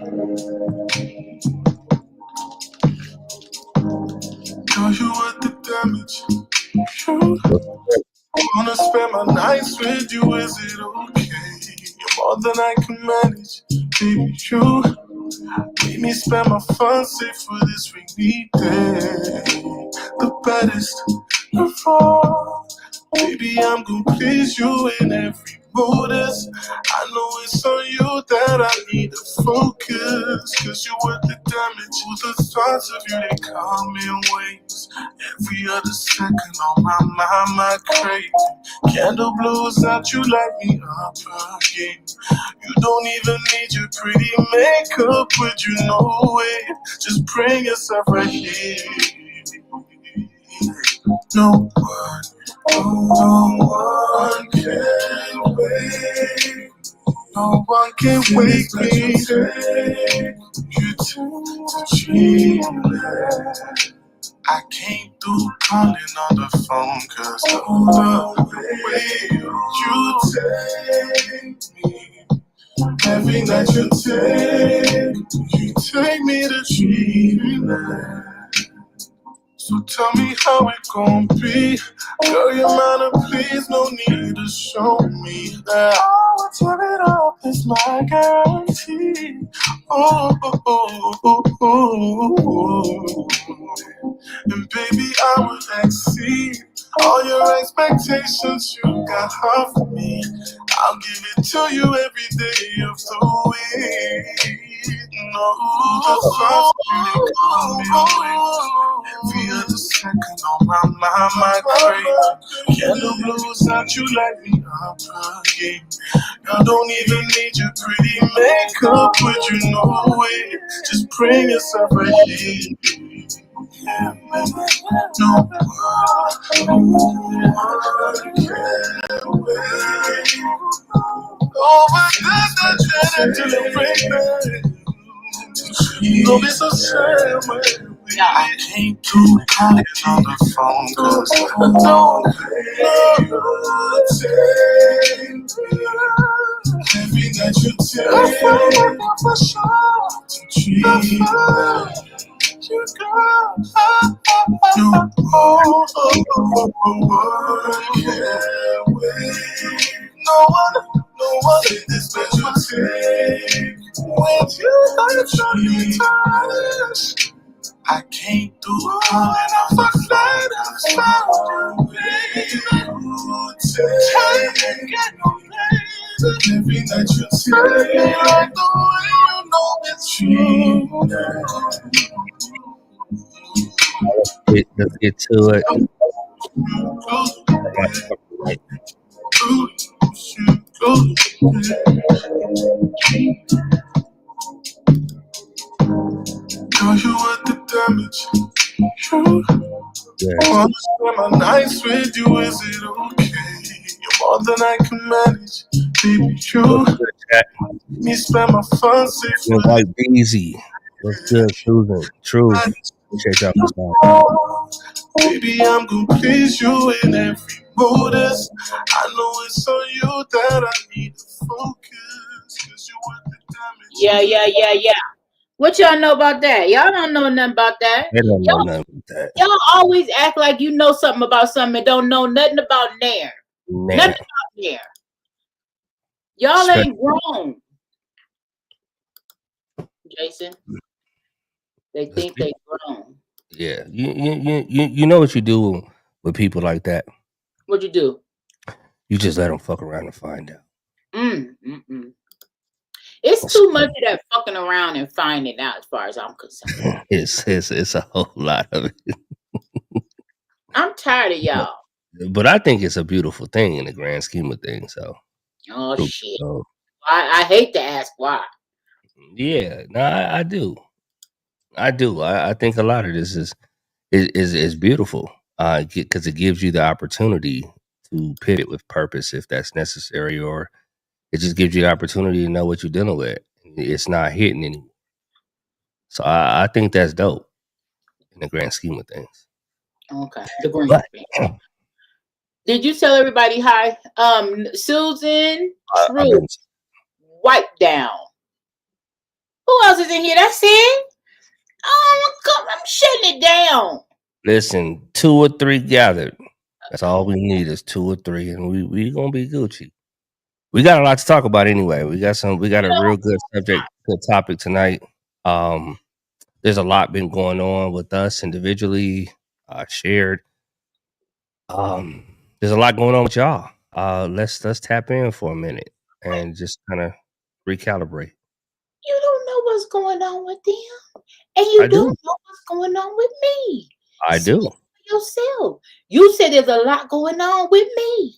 Girl, you worth the damage. You wanna spend my nights with you, is it okay? You're more than I can manage. Baby, you made me spend my fun safe for this rainy day. The baddest of all. Baby, I'm gonna please you in every modus. I know it's on you that I need to focus. Cause you worth the damage. The thoughts of you, they come in waves. Every other second on my mind, my crazy. Candle blows out, you light me up again. You don't even need your pretty makeup, but you know it. Just bring yourself right here. No one can wait. No one can wake me. You to dreamland. I came through calling on the phone, cause the way you take me, every night you take me to dreamland. So tell me how it gon' be. Girl, your mind, please, no need to show me that I will tear it up, is my guarantee. Oh, oh, oh, oh, oh. And baby, I will exceed all your expectations you got of me. I'll give it to you every day of the week. No, the thoughts you come your way. Every other second on my mind, my crazy. Candle blows out, you light me up again. I don't even need your pretty makeup, but you know it. Just bring yourself right here. No one can wait. Oh, but that's not trying to break me. Don't be so sad, man. I can't do calling on the phone, cause I don't every night you tell me for sure to treat you, girl. No one can wait. No one in this special take. When you touch, I can't do calling off the flight. I found every night you tell me like the way you know it's true. Let's get to it. Girl, you worth the damage. You wanna spend my nights with you, is it okay? You're more than I can manage. Baby, you me spend my fun safe. White Breezy. What's good, Susan? True. Appreciate y'all for starting. Baby, I'm gonna please you in every modus. I know it's on you that I need to focus. Cause you worth the damage. Yeah. What y'all know about that? Y'all don't know nothing about that. They don't know nothing about that. Y'all always act like you know something about something and don't know nothing about Nair. Nothing about Nair. Y'all ain't grown. Jason, they think they grown. Yeah, you know what you do with people like that? What you do? You just let them fuck around and find out. It's too much of that fucking around and finding out, as far as I'm concerned. It's a whole lot of it. I'm tired of y'all. But I think it's a beautiful thing in the grand scheme of things. So. Oh shit! I hate to ask why. Yeah, no, I do. I think a lot of this is beautiful. Because it gives you the opportunity to pivot with purpose if that's necessary, or it just gives you the opportunity to know what you're dealing with. It's not hitting anymore. So I think that's dope in the grand scheme of things. Okay. The grand scheme. Did you tell everybody hi? Susan, True, Wipe Down. Who else else is in here. That's it. Oh, I'm shutting it down. Listen, 2 or 3 gathered. That's all we need is 2 or 3, and we gonna be Gucci. We got a lot to talk about anyway. We got a real good good topic tonight. There's a lot been going on with us individually, shared. There's a lot going on with y'all. Let's tap in for a minute and just kind of recalibrate. You don't know what's going on with them, and you don't know what's going on with me. I do. Yourself. You said there's a lot going on with me.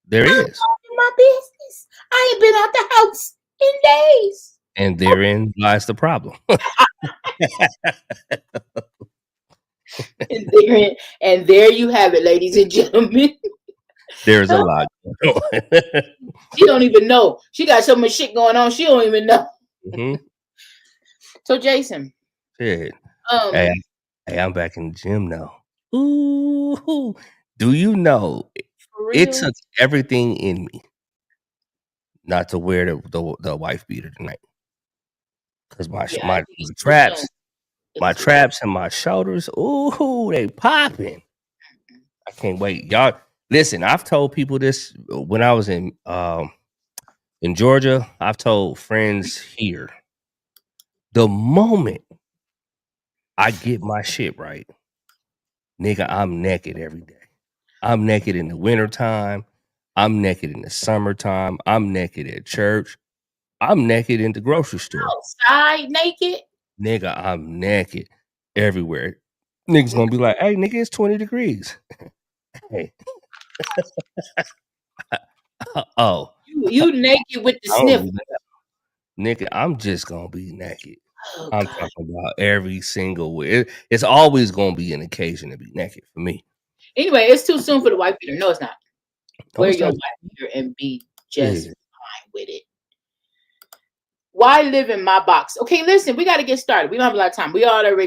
There is. My business. I ain't been out the house in days. And therein lies the problem. and there you have it, ladies and gentlemen. There's a lot going on. She don't even know. She got so much shit going on. She don't even know. Mm-hmm. So Jason. Shit. Hey, I'm back in the gym now. Ooh. Do you know it took everything in me not to wear the wife beater tonight? Because my traps and my shoulders, ooh, they popping. I can't wait. Y'all, listen, I've told people this when I was in Georgia. I've told friends here, the moment I get my shit right, nigga, I'm naked every day. I'm naked in the wintertime. I'm naked in the summertime. I'm naked at church. I'm naked in the grocery store. Outside naked? Nigga, I'm naked everywhere. Niggas gonna be like, hey, nigga, it's 20 degrees. Hey. Oh. You naked with the sniffle. Nigga, I'm just gonna be naked. Oh, I'm talking about every single way. It's always gonna be an occasion to be naked for me. Anyway, it's too soon for the wife beater. No, it's not. Wear your wife beater and be just fine with it. Why live in my box? Okay, listen, we got to get started. We don't have a lot of time. We didn't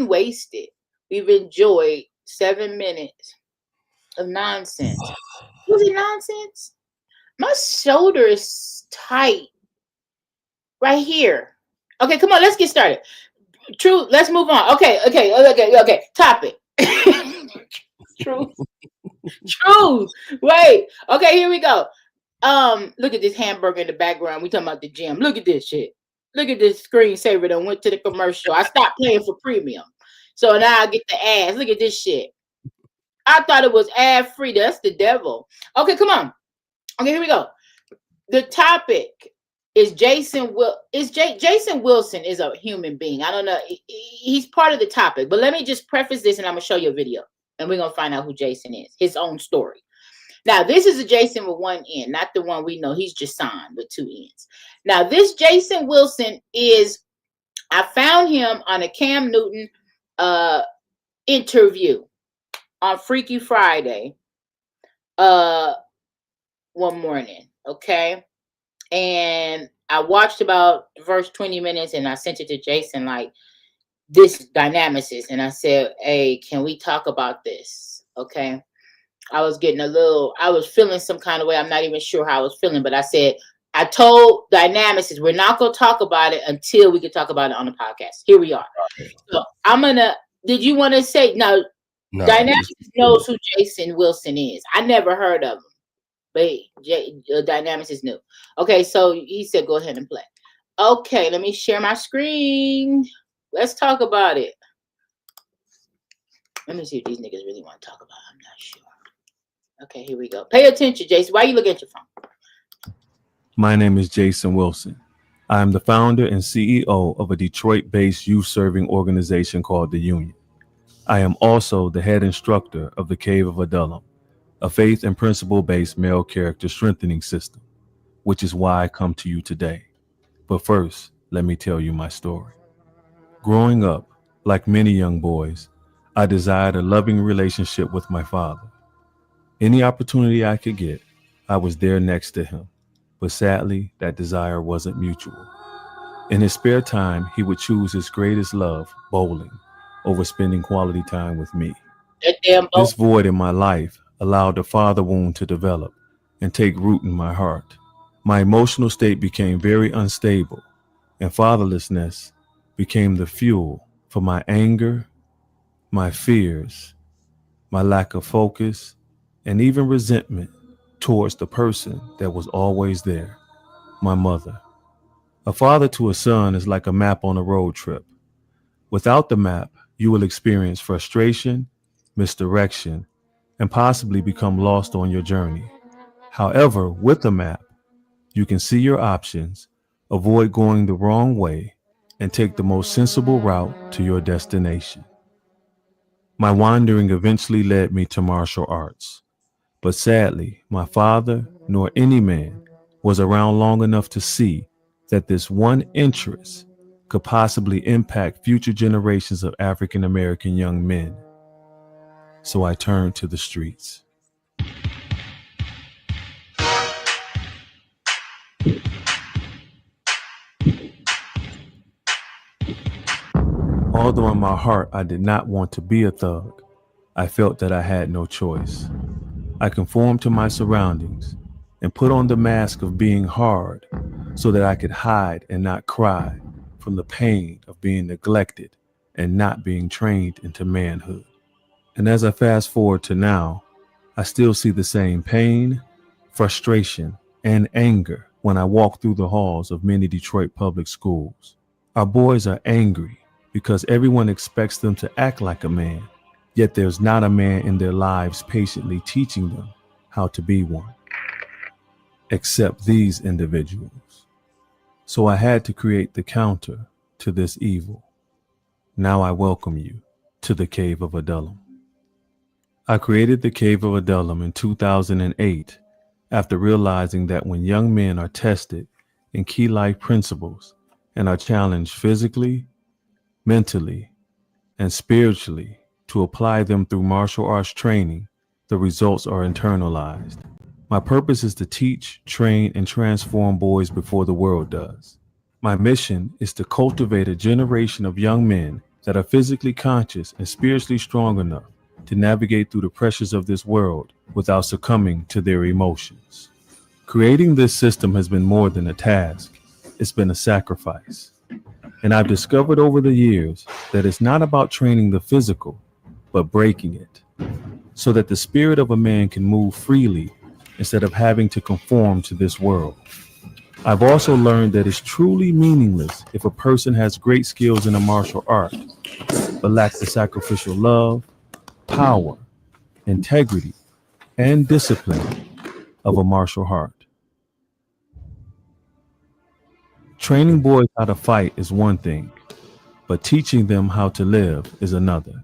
waste it. We've enjoyed 7 minutes of nonsense. Was it nonsense? My shoulder is tight right here. Okay, come on, let's get started. True, let's move on. Okay. Topic. Truth. Wait. Okay, here we go. Look at this hamburger in the background. We talking about the gym. Look at this shit. Look at this screensaver that went to the commercial. I stopped paying for premium. So now I get the ads. Look at this shit. I thought it was ad free. That's the devil. Okay, come on. Okay, here we go. The topic is Jason Wilson is a human being. I don't know. He's part of the topic, but let me just preface this and I'm going to show you a video and we're going to find out who Jason is, his own story. Now, this is a Jason with one N, not the one we know. He's Jason with 2 N's. Now, this Jason Wilson I found him on a Cam Newton interview on Freaky Friday one morning, okay? And I watched about the first 20 minutes and I sent it to Jason like, this dynamicist. And I said, hey, can we talk about this, okay? I was feeling some kind of way. I'm not even sure how I was feeling, but I told Dynamicist, we're not going to talk about it until we can talk about it on the podcast. Here we are. So did you want to say, no, Dynamicist knows who Jason Wilson is. I never heard of him, but Dynamicist knew. Okay, so he said, go ahead and play. Okay, let me share my screen. Let's talk about it. Let me see if these niggas really want to talk about it. I'm not sure. Okay, here we go. Pay attention, Jason. Why are you looking at your phone? My name is Jason Wilson. I am the founder and CEO of a Detroit-based youth-serving organization called The Union. I am also the head instructor of the Cave of Adullam, a faith and principle-based male character strengthening system, which is why I come to you today. But first, let me tell you my story. Growing up, like many young boys, I desired a loving relationship with my father. Any opportunity I could get, I was there next to him. But sadly, that desire wasn't mutual. In his spare time, he would choose his greatest love, bowling, over spending quality time with me. This void in my life allowed the father wound to develop and take root in my heart. My emotional state became very unstable, and fatherlessness became the fuel for my anger, my fears, my lack of focus, and even resentment towards the person that was always there, my mother. A father to a son is like a map on a road trip. Without the map, you will experience frustration, misdirection, and possibly become lost on your journey. However, with a map, you can see your options, avoid going the wrong way, and take the most sensible route to your destination. My wandering eventually led me to martial arts, but sadly, my father, nor any man, was around long enough to see that this one interest could possibly impact future generations of African American young men. So I turned to the streets. Although in my heart I did not want to be a thug, I felt that I had no choice. I conformed to my surroundings and put on the mask of being hard so that I could hide and not cry from the pain of being neglected and not being trained into manhood. And as I fast forward to now, I still see the same pain, frustration, and anger when I walk through the halls of many Detroit public schools. Our boys are angry because everyone expects them to act like a man, yet there's not a man in their lives patiently teaching them how to be one, except these individuals. So I had to create the counter to this evil. Now I welcome you to the Cave of Adullam. I created the Cave of Adullam in 2008 after realizing that when young men are tested in key life principles and are challenged physically, mentally, and spiritually to apply them through martial arts training, the results are internalized. My purpose is to teach, train, and transform boys before the world does. My mission is to cultivate a generation of young men that are physically conscious and spiritually strong enough to navigate through the pressures of this world without succumbing to their emotions. Creating this system has been more than a task. It's been a sacrifice. And I've discovered over the years that it's not about training the physical, but breaking it, so that the spirit of a man can move freely instead of having to conform to this world. I've also learned that it's truly meaningless if a person has great skills in a martial art, but lacks the sacrificial love, power, integrity, and discipline of a martial art. Training boys how to fight is one thing, but teaching them how to live is another.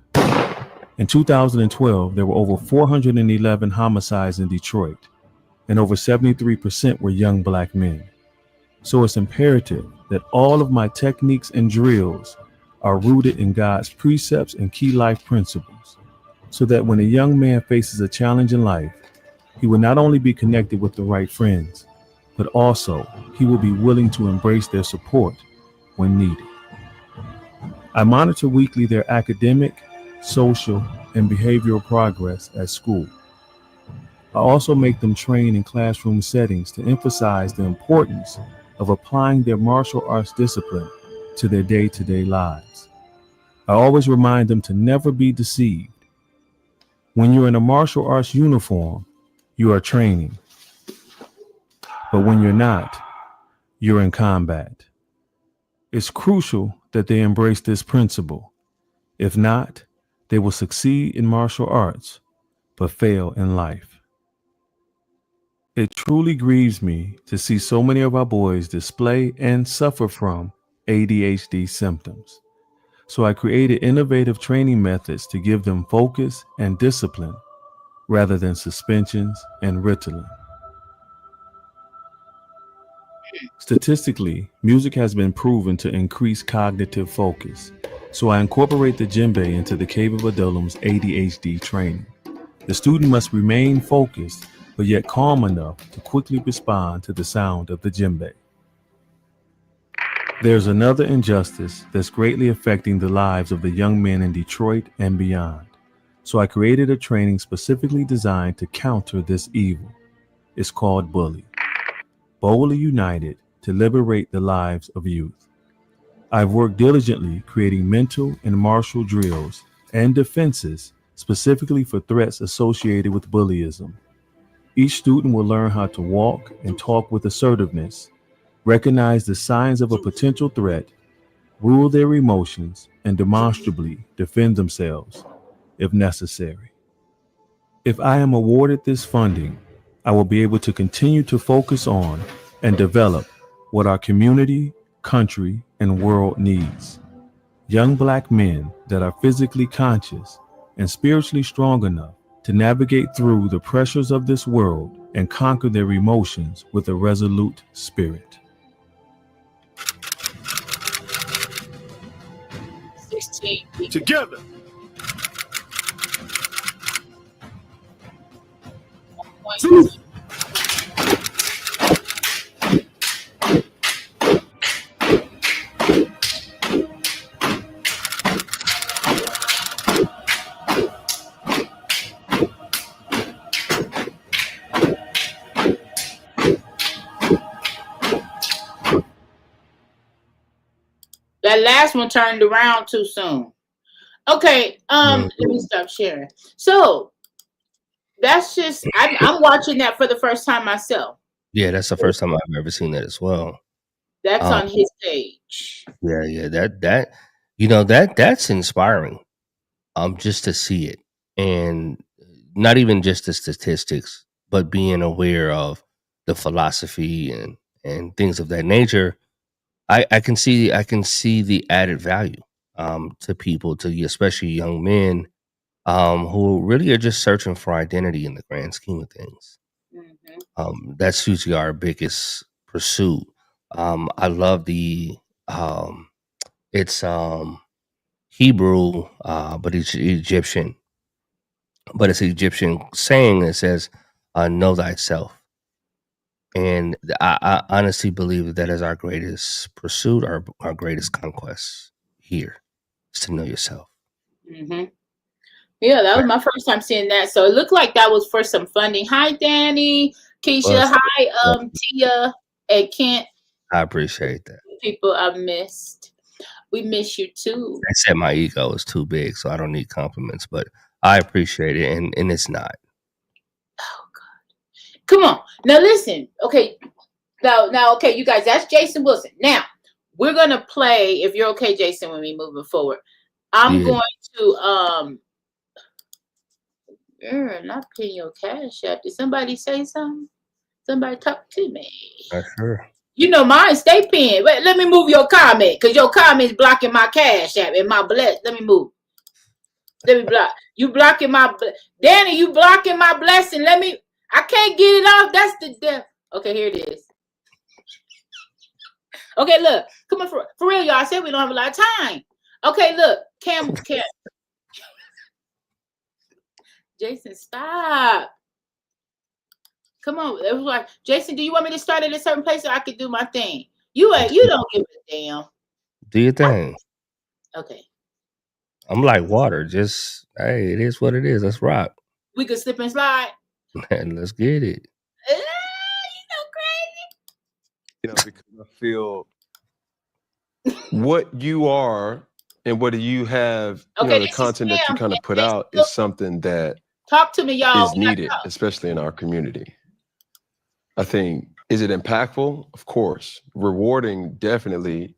In 2012, there were over 411 homicides in Detroit, and over 73% were young black men. So it's imperative that all of my techniques and drills are rooted in God's precepts and key life principles, so that when a young man faces a challenge in life, he will not only be connected with the right friends, but also he will be willing to embrace their support when needed. I monitor weekly their academic, social, and behavioral progress at school. I also make them train in classroom settings to emphasize the importance of applying their martial arts discipline to their day-to-day lives. I always remind them to never be deceived. When you're in a martial arts uniform, you are training. But when you're not, you're in combat. It's crucial that they embrace this principle. If not, they will succeed in martial arts, but fail in life. It truly grieves me to see so many of our boys display and suffer from ADHD symptoms. So I created innovative training methods to give them focus and discipline rather than suspensions and Ritalin. Statistically, music has been proven to increase cognitive focus, so I incorporate the djembe into the Cave of Adullam's ADHD training. The student must remain focused, but yet calm enough to quickly respond to the sound of the djembe. There's another injustice that's greatly affecting the lives of the young men in Detroit and beyond, so I created a training specifically designed to counter this evil. It's called bully. boldly united to liberate the lives of youth. I've worked diligently creating mental and martial drills and defenses specifically for threats associated with bullyism. Each student will learn how to walk and talk with assertiveness, recognize the signs of a potential threat, rule their emotions, and demonstrably defend themselves if necessary. If I am awarded this funding, I will be able to continue to focus on and develop what our community, country, and world needs. Young Black men that are physically conscious and spiritually strong enough to navigate through the pressures of this world and conquer their emotions with a resolute spirit. 16 people. Together. That last one turned around too soon. Okay, let me stop sharing. So that's just I'm watching that for the first time myself. Yeah, that's the first time I've ever seen that as well. That's on his page. Yeah, that's inspiring. Just to see it, and not even just the statistics, but being aware of the philosophy and things of that nature. I can see the added value to people, to especially young men who really are just searching for identity in the grand scheme of things. That's usually our biggest pursuit. I love it's Hebrew, but it's Egyptian. But it's an Egyptian saying that says, "Know thyself." And I honestly believe that is our greatest pursuit, our greatest conquest here, is to know yourself. Yeah, that was my first time seeing that. So it looked like that was for some funding. Hi, Danny, Keisha. Hi, Tia, and Kent. I appreciate that. People I've missed. We miss you too. I said my ego is too big, so I don't need compliments, but I appreciate it, and it's not. Oh God! Come on, now listen. Okay, now, okay, you guys. That's Jason Wilson. Now we're gonna play. If you're okay, Jason, with me moving forward, I'm going to not paying your cash app. Did somebody say something? Somebody talk to me. Sure. You know mine stay pinned. Wait, let me move your comment because your comment is blocking my cash app and my bless. Let me move. Let me block. You blocking my Danny. You blocking my blessing. Let me. I can't get it off. That's the death. Okay, here it is. Okay, look. Come on for real, y'all. I said we don't have a lot of time. Okay, look. Cam. Jason, stop. Come on. It was like, Jason, do you want me to start at a certain place so I can do my thing? You don't give a damn. Do your thing. Okay. I'm like water. Just, hey, it is what it is. Let's rock. We could slip and slide. And let's get it. You know, crazy. You know, because I feel what you are and what you have, Okay, the content that you kind of put out is something that talk to me, y'all. Is needed, especially in our community. I think, is it impactful? Of course. Rewarding, definitely.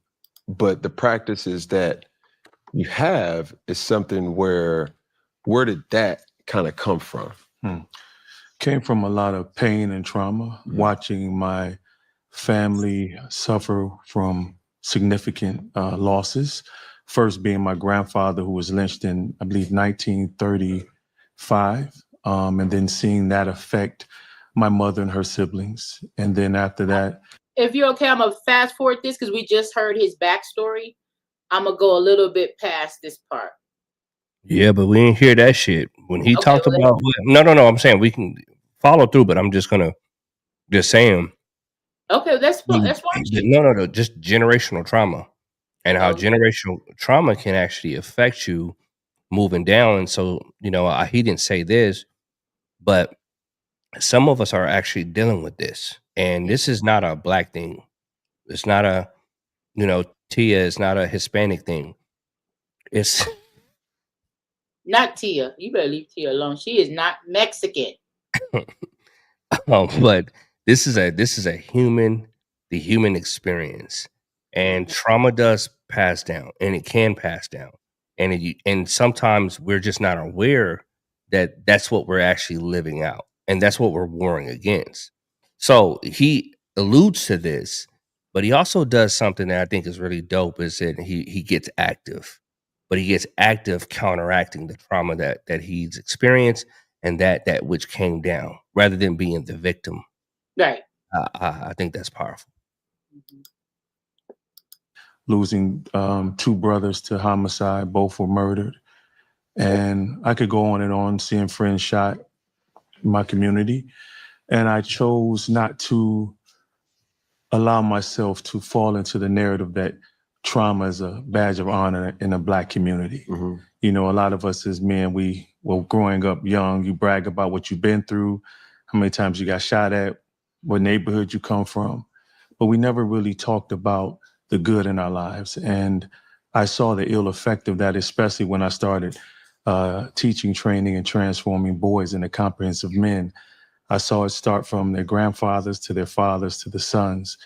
But the practices that you have is something where did that kind of come from? Came from a lot of pain and trauma, watching my family suffer from significant losses. First being my grandfather, who was lynched in, I believe, 1935, and then seeing that affect my mother and her siblings. And then after that. If you're okay, I'm going to fast forward this because we just heard his backstory. I'm going to go a little bit past this part. Yeah, but we didn't hear that shit. When he talked about... No, I'm saying we can follow through, but I'm just going to just say him. Okay, that's watch. No, just generational trauma. And how generational trauma can actually affect you moving down. And so, he didn't say this, but some of us are actually dealing with this. And this is not a black thing. It's not a, Tia is not a Hispanic thing. It's Not Tia. You better leave Tia alone. She is not Mexican. but this is the human experience, and trauma does pass down, and it can pass down, and sometimes we're just not aware that that's what we're actually living out, and that's what we're warring against. So he alludes to this, but he also does something that I think is really dope. Is that he gets active, but he gets active counteracting the trauma that he's experienced and that which came down, rather than being the victim. Right. I think that's powerful. Losing 2 brothers to homicide, both were murdered. And I could go on and on, seeing friends shot in my community. And I chose not to allow myself to fall into the narrative that trauma is a badge of honor in a Black community. Mm-hmm. You know, a lot of us as men, growing up young, you brag about what you've been through, how many times you got shot at, what neighborhood you come from. But we never really talked about the good in our lives. And I saw the ill effect of that, especially when I started teaching, training, and transforming boys into comprehensive men. I saw it start from their grandfathers to their fathers to the sons,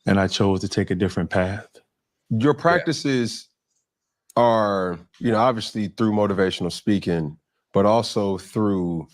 and I chose to take a different path. Your practices are, obviously through motivational speaking, but also through,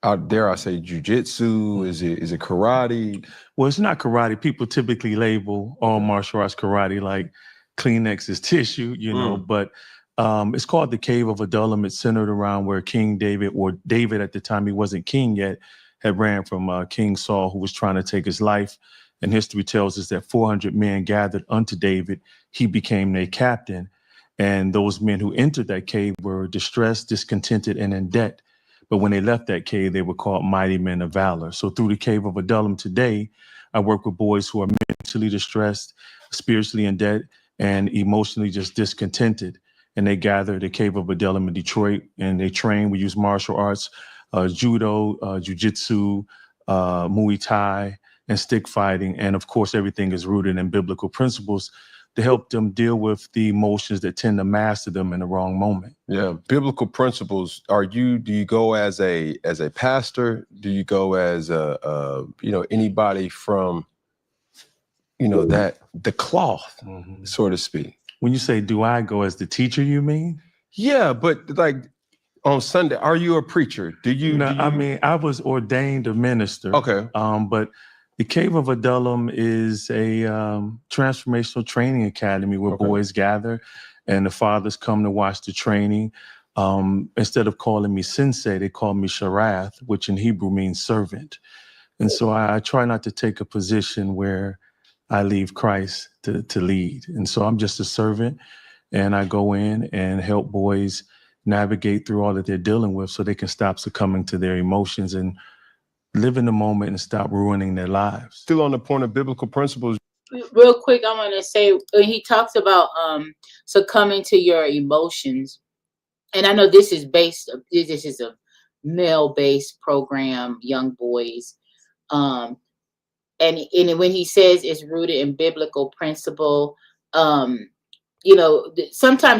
out there, I say jujitsu. Is it karate? Well, it's not karate. People typically label all martial arts karate, like Kleenex is tissue, but it's called the Cave of Adullam. It's centered around where King David, or David at the time, he wasn't king yet, had ran from King Saul, who was trying to take his life. And history tells us that 400 men gathered unto David. He became their captain. And those men who entered that cave were distressed, discontented, and in debt. But when they left that cave, they were called mighty men of valor. So through the Cave of Adullam today, I work with boys who are mentally distressed, spiritually in debt, and emotionally just discontented. And they gather at the Cave of Adullam in Detroit, and they train. We use martial arts, judo, jujitsu, Muay Thai, and stick fighting. And of course, everything is rooted in biblical principles to help them deal with the emotions that tend to master them in the wrong moment. Yeah, biblical principles. Do you go as a pastor? Do you go as anybody from, that the cloth, so to speak? When you say, do I go as the teacher, you mean? Yeah, but like on Sunday, are you a preacher? I mean, I was ordained a minister. Okay. But the Cave of Adullam is a transformational training academy where boys gather and the fathers come to watch the training. Instead of calling me sensei, they call me sharath, which in Hebrew means servant. And so I try not to take a position where I leave Christ to lead. And so I'm just a servant, and I go in and help boys navigate through all that they're dealing with so they can stop succumbing to their emotions and live in the moment and stop ruining their lives. Still on the point of biblical principles. Real quick, I want to say, when he talks about succumbing to your emotions, and I know this is a male-based program, young boys, and when he says it's rooted in biblical principle, sometimes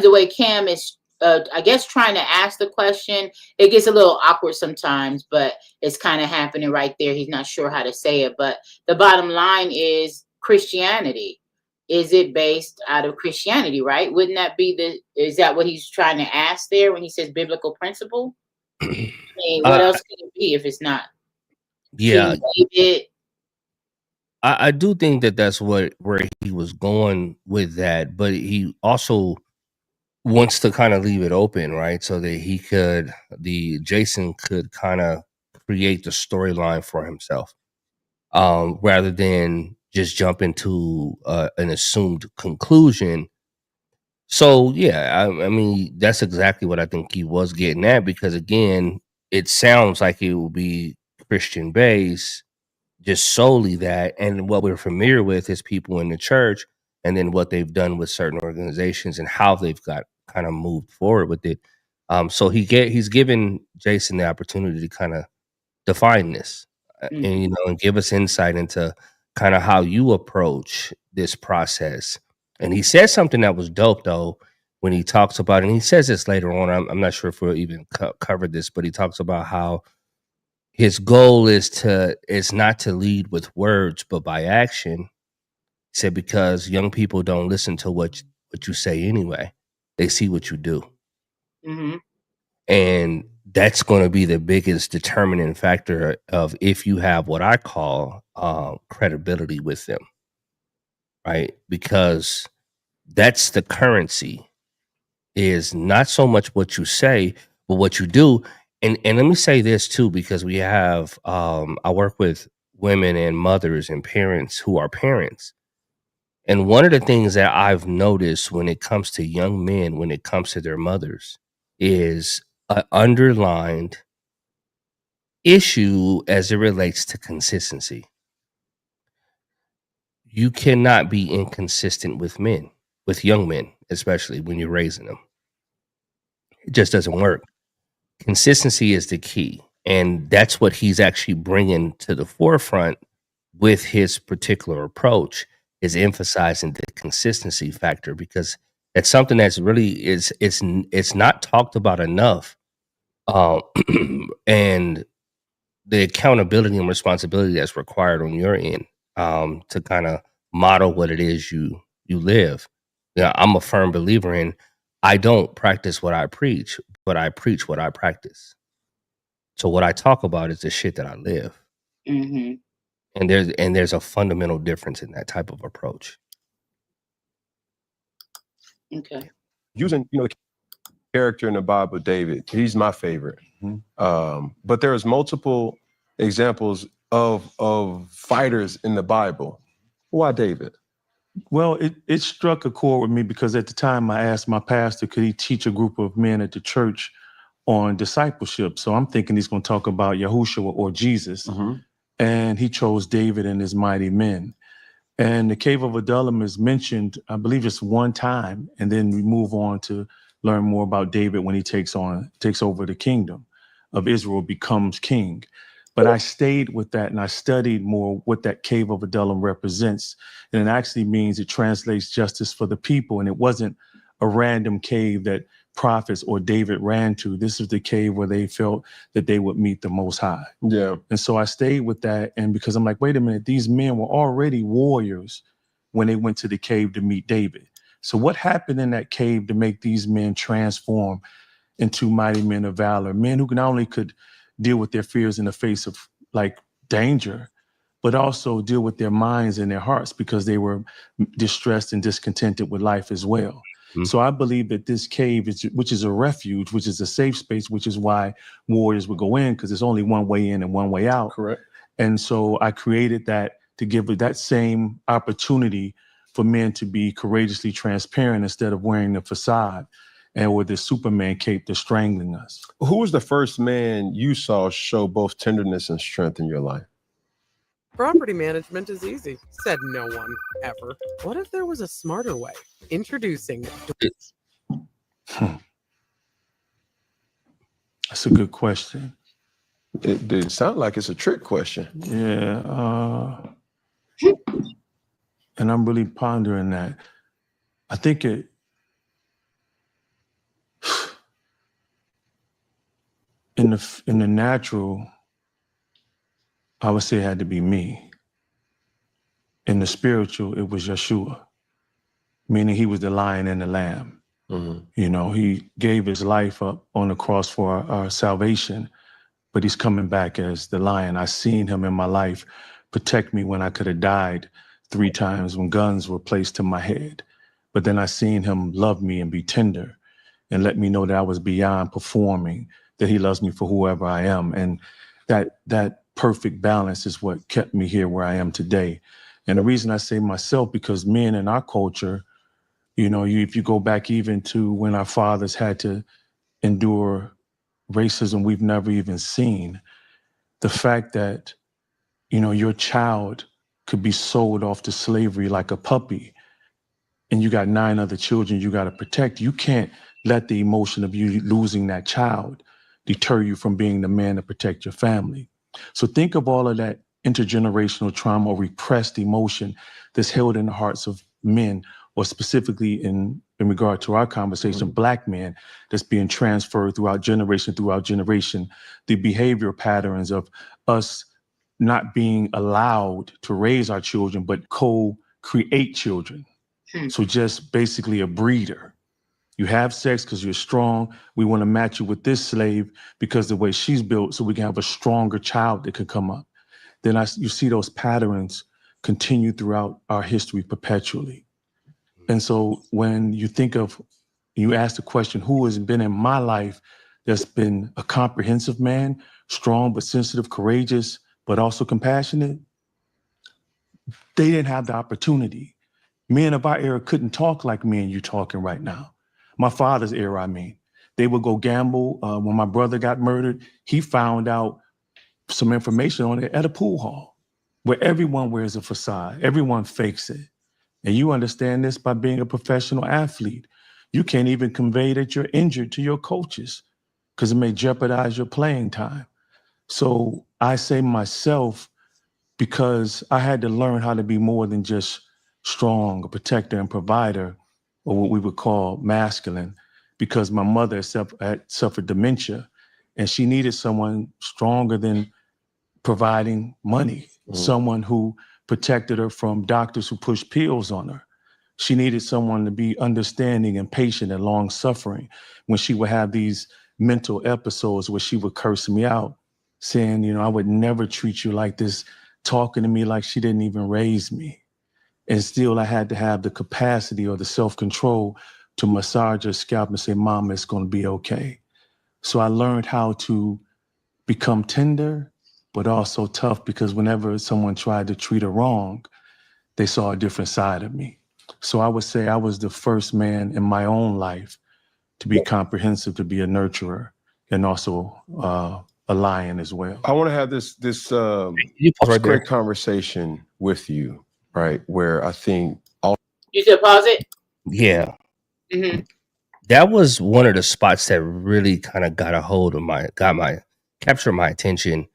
the way Cam is, I guess, trying to ask the question, it gets a little awkward sometimes, but it's kind of happening right there. He's not sure how to say it, but the bottom line is Christianity. Is it based out of Christianity, right? Wouldn't that be is that what he's trying to ask there when he says biblical principle? I mean, what else could it be if it's not? Yeah. King David? I do think that's where he was going with that, but he also wants to kind of leave it open, right? So that Jason could kind of create the storyline for himself, rather than just jump into an assumed conclusion. So yeah, I mean, that's exactly what I think he was getting at, because again, it sounds like it will be Christian based, just solely that, and what we're familiar with is people in the church, and then what they've done with certain organizations and how they've got kind of moved forward with it. So he's given Jason the opportunity to kind of define this. and give us insight into kind of how you approach this process. And he says something that was dope though when he talks about, and he says this later on. I'm not sure if we'll even cover this, but he talks about how his goal is not to lead with words, but by action. He said because young people don't listen to what you say anyway; they see what you do. Mm-hmm. And that's going to be the biggest determining factor of if you have what I call credibility with them, right? Because that's the currency, is not so much what you say, but what you do. And let me say this too, because we have, I work with women and mothers and parents who are parents. And one of the things that I've noticed when it comes to young men, when it comes to their mothers, is an underlined issue as it relates to consistency. You cannot be inconsistent with men, with young men, especially when you're raising them. It just doesn't work. Consistency is the key. And that's what he's actually bringing to the forefront with his particular approach, is emphasizing the consistency factor, because it's something that's really it's not talked about enough. And the accountability and responsibility that's required on your end to kind of model what it is you live. I'm a firm believer in, I don't practice what I preach, but I preach what I practice. So what I talk about is the shit that I live. Mm-hmm. And there's a fundamental difference in that type of approach. Okay. Using the character in the Bible, David, he's my favorite. Mhm. But there's multiple examples of fighters in the Bible. Why David? Well, it struck a chord with me because at the time I asked my pastor, could he teach a group of men at the church on discipleship? So I'm thinking he's going to talk about Yahushua or Jesus. Mm-hmm. And he chose David and his mighty men. And the Cave of Adullam is mentioned, I believe, just one time. And then we move on to learn more about David when he takes over the kingdom of Israel, becomes king. But I stayed with that and I studied more what that Cave of Adullam represents. And it actually means it translates justice for the people. And it wasn't a random cave that prophets or David ran to. This is the cave where they felt that they would meet the Most High. Yeah. And so I stayed with that. And because I'm like, wait a minute, these men were already warriors when they went to the cave to meet David. So what happened in that cave to make these men transform into mighty men of valor, men who not only could deal with their fears in the face of like danger, but also deal with their minds and their hearts because they were distressed and discontented with life as well. Mhm. So I believe that this cave, which is a refuge, which is a safe space, which is why warriors would go in, because there's only one way in and one way out. Correct. And so I created that to give it that same opportunity for men to be courageously transparent instead of wearing the facade and with the Superman cape that's strangling us. Who was the first man you saw show both tenderness and strength in your life? Property management is easy, said no one, ever. What if there was a smarter way? Introducing... That's a good question. It sounds like it's a trick question. Yeah. And I'm really pondering that. I think in the natural, I would say it had to be me. In the spiritual, it was Yeshua, meaning he was the lion and the lamb. Mm-hmm. He gave his life up on the cross for our salvation, but he's coming back as the lion. I seen him in my life protect me when I could have died 3 times when guns were placed to my head. But then I seen him love me and be tender and let me know that I was beyond performing, that he loves me for whoever I am. And that perfect balance is what kept me here where I am today. And the reason I say myself, because men in our culture, if you go back even to when our fathers had to endure racism we've never even seen, the fact that, your child could be sold off to slavery like a puppy, and you got 9 other children you got to protect. You can't let the emotion of you losing that child deter you from being the man to protect your family. So think of all of that intergenerational trauma or repressed emotion that's held in the hearts of men, or specifically in regard to our conversation, Black men, that's being transferred throughout generation. The behavior patterns of us not being allowed to raise our children, but co-create children. So just basically a breeder. You have sex because you're strong. We want to match you with this slave because the way she's built, so we can have a stronger child that can come up. Then you see those patterns continue throughout our history perpetually. And so when you think of, you ask the question, who has been in my life that's been a comprehensive man, strong but sensitive, courageous, but also compassionate? They didn't have the opportunity. Men of our era couldn't talk like me and you talking right now. My father's era, I mean. They would go gamble. When my brother got murdered, he found out some information on it at a pool hall where everyone wears a facade. Everyone fakes it. And you understand this by being a professional athlete. You can't even convey that you're injured to your coaches because it may jeopardize your playing time. So I say myself, because I had to learn how to be more than just strong, a protector and provider, or what we would call masculine, because my mother had suffered dementia, and she needed someone stronger than providing money, someone who protected her from doctors who pushed pills on her. She needed someone to be understanding and patient and long-suffering when she would have these mental episodes where she would curse me out, saying, I would never treat you like this, talking to me like she didn't even raise me. And still I had to have the capacity or the self-control to massage her scalp and say, Mom, it's going to be okay. So I learned how to become tender, but also tough, because whenever someone tried to treat her wrong, they saw a different side of me. So I would say I was the first man in my own life to be comprehensive, to be a nurturer, and also a lion as well. I want to have this great conversation with you, right? Where I think you said pause it. Yeah. Mm-hmm. That was one of the spots that really kind of got a hold of captured my attention,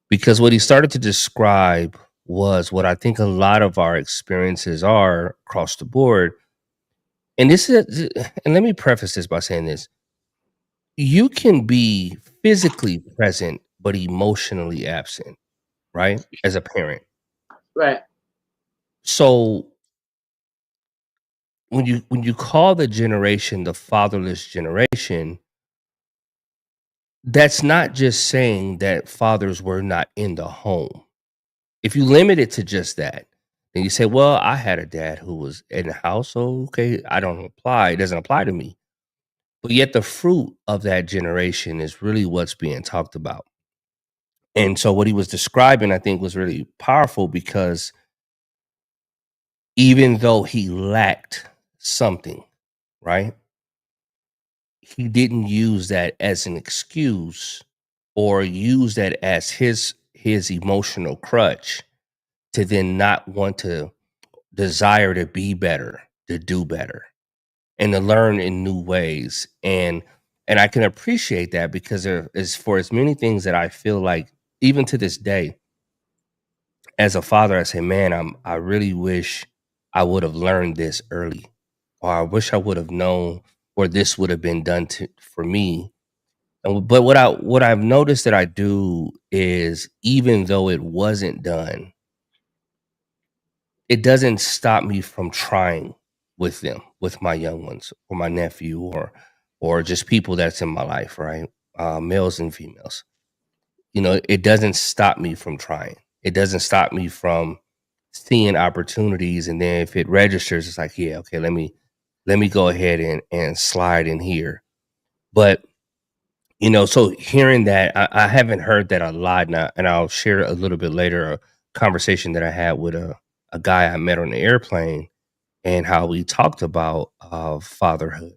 because what he started to describe was what I think a lot of our experiences are across the board. And let me preface this by saying this. You can be physically present, but emotionally absent, right? As a parent. Right. So when you call the generation the fatherless generation, that's not just saying that fathers were not in the home. If you limit it to just that, then you say, well, I had a dad who was in the house, so okay, it doesn't apply to me. But yet the fruit of that generation is really what's being talked about. And so what he was describing, I think, was really powerful, because even though he lacked something, right, he didn't use that as an excuse or use that as his emotional crutch to then not want to desire to be better, to do better, and to learn in new ways. And I can appreciate that, because there is, for as many things that I feel like, even to this day, as a father, I say, man, I really wish I would have learned this early, or I wish I would have known, or this would have been done for me. But what I've noticed that I do is, even though it wasn't done, it doesn't stop me from trying with them, with my young ones, or my nephew, or just people that's in my life, right? Males and females. It doesn't stop me from trying. It doesn't stop me from seeing opportunities, and then if it registers, it's like, yeah, okay, let me go ahead and slide in here. But so hearing that, I haven't heard that a lot now, and I'll share a little bit later a conversation that I had with a guy I met on the airplane, and how we talked about fatherhood.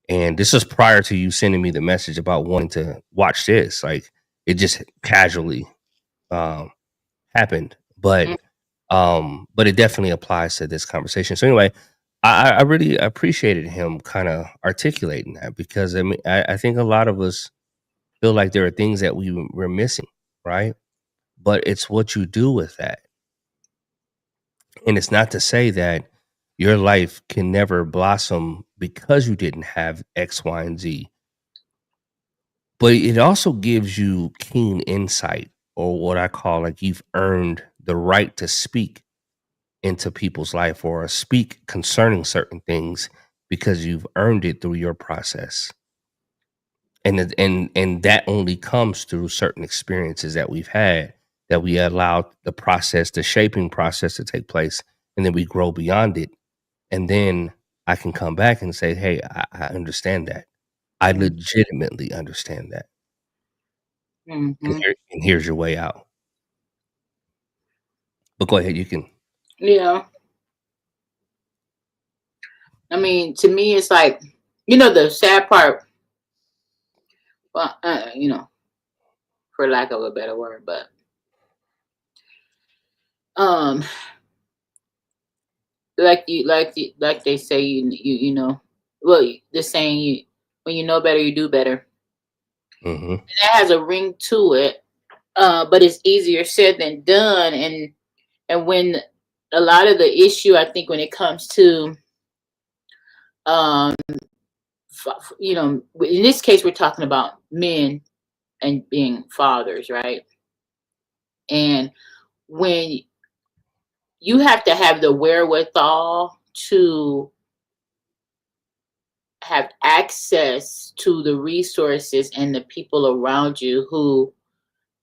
And this was prior to you sending me the message about wanting to watch this. Like, it just casually happened, but it definitely applies to this conversation. So anyway, I really appreciated him kind of articulating that, because I mean, I think a lot of us feel like there are things that we're missing. right? But it's what you do with that. And it's not to say that your life can never blossom because you didn't have X, Y, and Z. But it also gives you keen insight, or what I call like you've earned the right to speak into people's life or speak concerning certain things because you've earned it through your process. And that only comes through certain experiences that we've had, that we allowed the process, the shaping process to take place, and then we grow beyond it. And then I can come back and say, hey, I understand that. I legitimately understand that. Mm-hmm. And here's your way out. But go ahead, you can. Yeah. I mean, to me, it's like, the sad part, well, for lack of a better word, but, like they say, well, the saying, when you know better, you do better. Mm-hmm. And that has a ring to it, but it's easier said than done. And when a lot of the issue, I think, when it comes to, in this case, we're talking about men and being fathers, right? And when you have to have the wherewithal to have access to the resources and the people around you who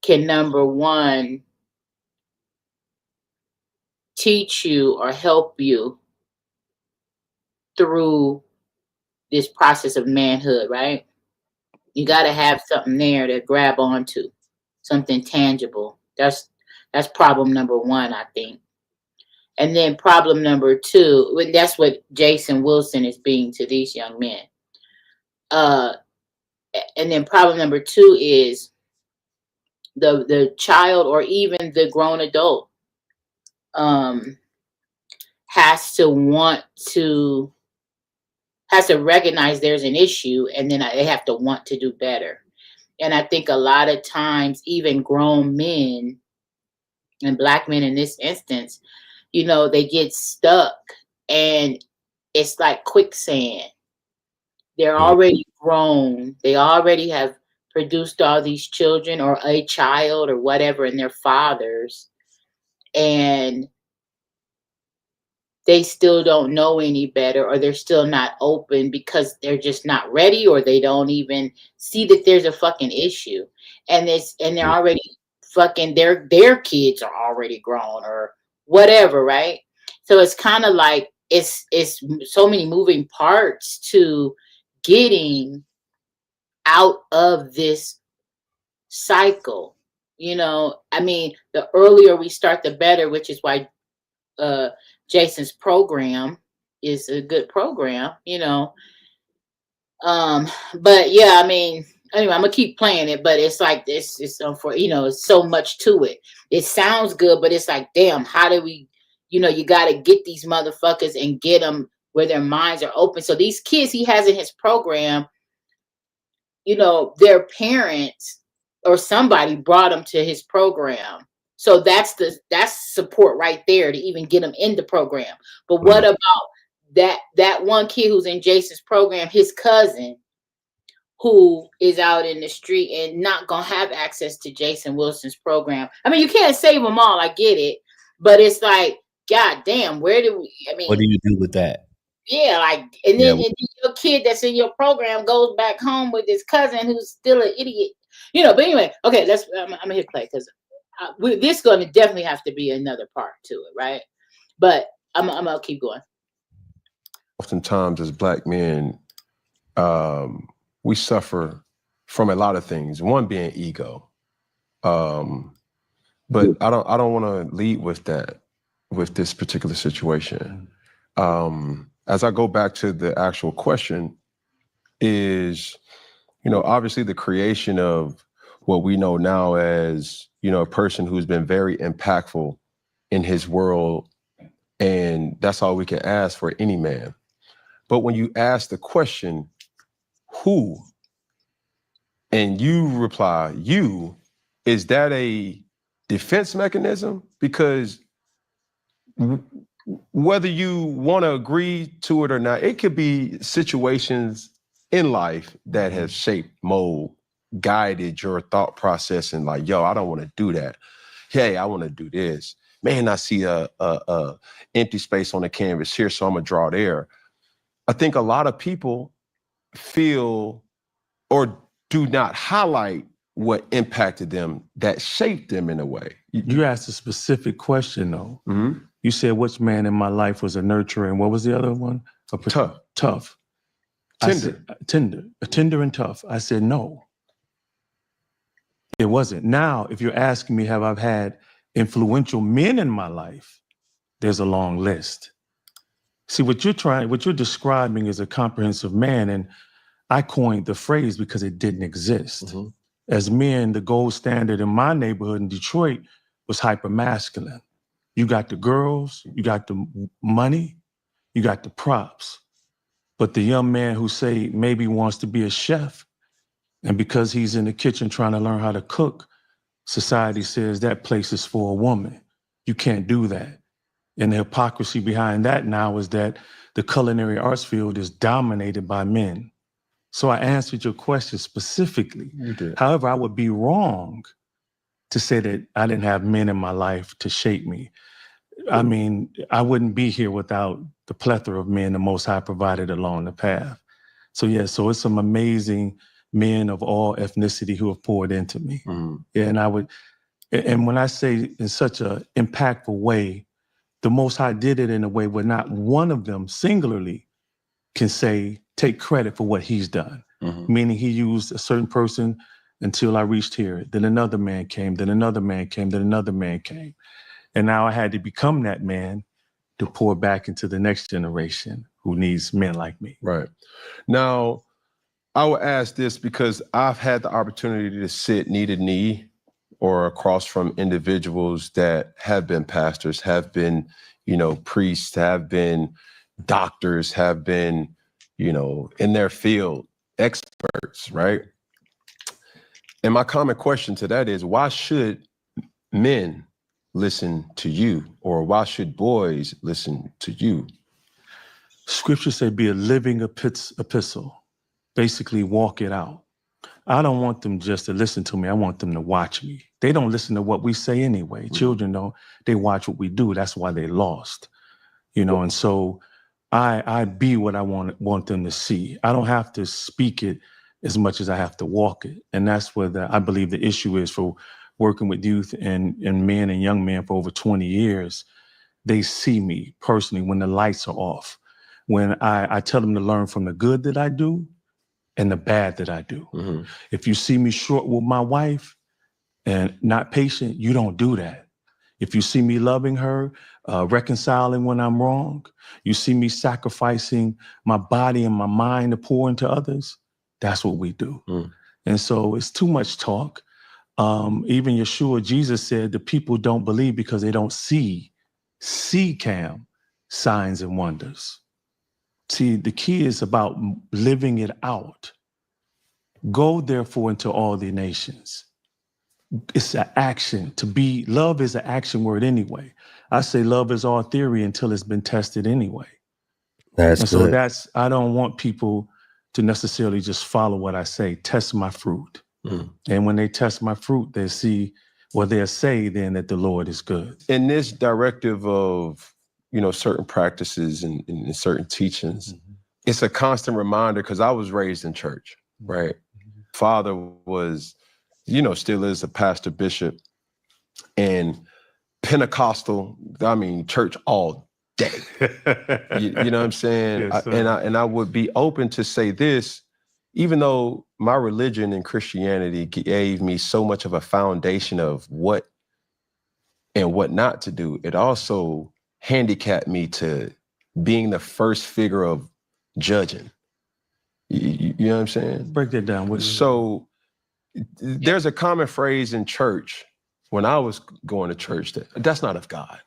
can, number one, teach you or help you through this process of manhood, right? You got to have something there to grab onto, something tangible. That's problem number one, I think. And then problem number two, that's what Jason Wilson is being to these young men. And then problem number two is the child or even the grown adult has to recognize there's an issue, and then they have to want to do better. And I think a lot of times, even grown men and Black men in this instance, they get stuck, and it's like quicksand. They're already grown. They already have produced all these children or a child or whatever, and their fathers. And they still don't know any better, or they're still not open because they're just not ready, or they don't even see that there's a fucking issue. And they're already fucking, their kids are already grown or whatever, right? So it's kind of like it's so many moving parts to getting out of this cycle. I mean, the earlier we start, the better, which is why Jason's program is a good program, but yeah, I mean, anyway, I'm gonna keep playing it, but it's like this, it's for it's so much to it. It sounds good, but it's like, damn, how do we, you got to get these motherfuckers and get them where their minds are open. So these kids he has in his program, their parents or somebody brought them to his program. So that's support right there to even get them in the program. But what about that one kid who's in Jason's program, his cousin, who is out in the street and not gonna have access to Jason Wilson's program? I mean, you can't save them all. I get it, but it's like, God damn, where do we? I mean, What do you do with that? Yeah, like, and then your kid that's in your program goes back home with his cousin who's still an idiot, But anyway, okay, I'm gonna hit play because this going to definitely have to be another part to it, right? But I'm gonna keep going. Oftentimes, as Black men, we suffer from a lot of things. One being ego, but I don't want to lead with that with this particular situation. As I go back to the actual question, is obviously the creation of what we know now as a person who's been very impactful in his world, and that's all we can ask for any man. But when you ask the question, who, and you reply, you, is that a defense mechanism? Because whether you want to agree to it or not, it could be situations in life that have shaped, mold, guided your thought process and like, yo, I don't want to do that. Hey, I want to do this. Man, I see a empty space on the canvas here, so I'm gonna draw there. I think a lot of people feel or do not highlight what impacted them that shaped them in a way. You asked a specific question though. Mm-hmm. You said which man in my life was a nurturer, and what was the other one? Tough. Tender and tough. I said no. It wasn't. Now, if you're asking me, have I had influential men in my life? There's a long list. See, what you're describing is a comprehensive man, and I coined the phrase because it didn't exist. Mm-hmm. As men, the gold standard in my neighborhood in Detroit was hyper-masculine. You got the girls, you got the money, you got the props. But the young man who say maybe wants to be a chef, and because he's in the kitchen trying to learn how to cook, society says that place is for a woman. You can't do that. And the hypocrisy behind that now is that the culinary arts field is dominated by men. So I answered your question specifically. You did. However, I would be wrong to say that I didn't have men in my life to shape me. I mean, I wouldn't be here without the plethora of men the Most High provided along the path. So yeah, so it's some amazing men of all ethnicity who have poured into me. Mm-hmm. Yeah, and when I say in such an impactful way, the Most High did it in a way where not one of them singularly can take credit for what he's done. Mm-hmm. Meaning he used a certain person until I reached here. Then another man came, then another man came, then another man came. And now I had to become that man to pour back into the next generation who needs men like me. Right. Now, I will ask this because I've had the opportunity to sit knee to knee or across from individuals that have been pastors, have been, priests, have been doctors, have been, in their field, experts, right? And my common question to that is, why should men listen to you, or why should boys listen to you? Scripture say be a living epistle, basically walk it out. I don't want them just to listen to me. I want them to watch me. They don't listen to what we say anyway. Mm-hmm. Children don't. They watch what we do. That's why they lost, and so I be what I want them to see. I don't have to speak it as much as I have to walk it. And that's where I believe the issue is for working with youth and men and young men for over 20 years. They see me personally when the lights are off, when I tell them to learn from the good that I do and the bad that I do. Mm-hmm. If you see me short with my wife and not patient, you don't do that. If you see me loving her, reconciling when I'm wrong, you see me sacrificing my body and my mind to pour into others, that's what we do. Mm. And so it's too much talk. Even Yeshua, Jesus said the people don't believe because they don't see signs and wonders. See, the key is about living it out. Go therefore into all the nations. It's an action. Love is an action word anyway. I say love is all theory until it's been tested anyway. That's good. So I don't want people to necessarily just follow what I say. Test my fruit. Mm. And when they test my fruit, they'll say then that the Lord is good. In this directive of, certain practices and certain teachings, mm-hmm. It's a constant reminder because I was raised in church, right? Mm-hmm. Father was, still is a pastor, bishop, and Pentecostal, church all day. you know what I'm saying? Yes, I would be open to say this, even though my religion and Christianity gave me so much of a foundation of what and what not to do, it also handicapped me to being the first figure of judging. You know what I'm saying? Break that down. So there's a common phrase in church when I was going to church that's not of God.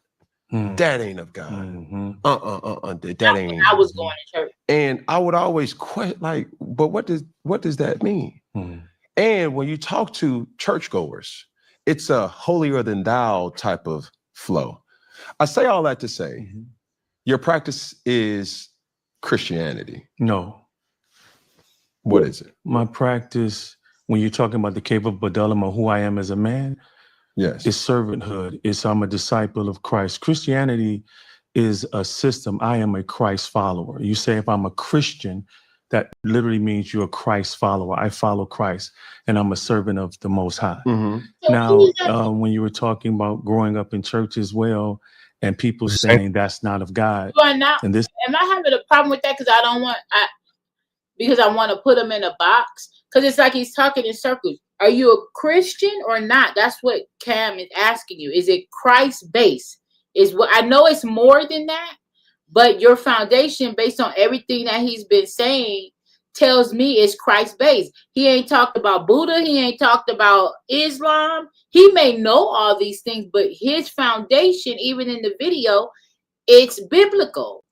Mm. That ain't of God. Mm-hmm. That ain't. I was going to church. And I would always question, but what does that mean? Mm. And when you talk to churchgoers, it's a holier than thou type of flow. I say all that to say, your practice is Christianity. No. What is it? My practice, when you're talking about the cave of Adullam or who I am as a man, Yes. it's servanthood. It's I'm a disciple of Christ. Christianity is a system. I am a Christ follower. You say if I'm a Christian, that literally means you're a Christ follower. I follow Christ, and I'm a servant of the Most High. Now, when you were talking about growing up in church as well, and people saying that's not of God, and this, am I having a problem with that? Because I don't want, because I want to put him in a box. Because it's like he's talking in circles. Are you a Christian or not? That's what Cam is asking you. Is it Christ-based? Is what I know it's more than that, but your foundation, based on everything that he's been saying, tells me it's Christ-based. He ain't talked about Buddha. He ain't talked about Islam. He may know all these things, but his foundation, even in the video, it's biblical.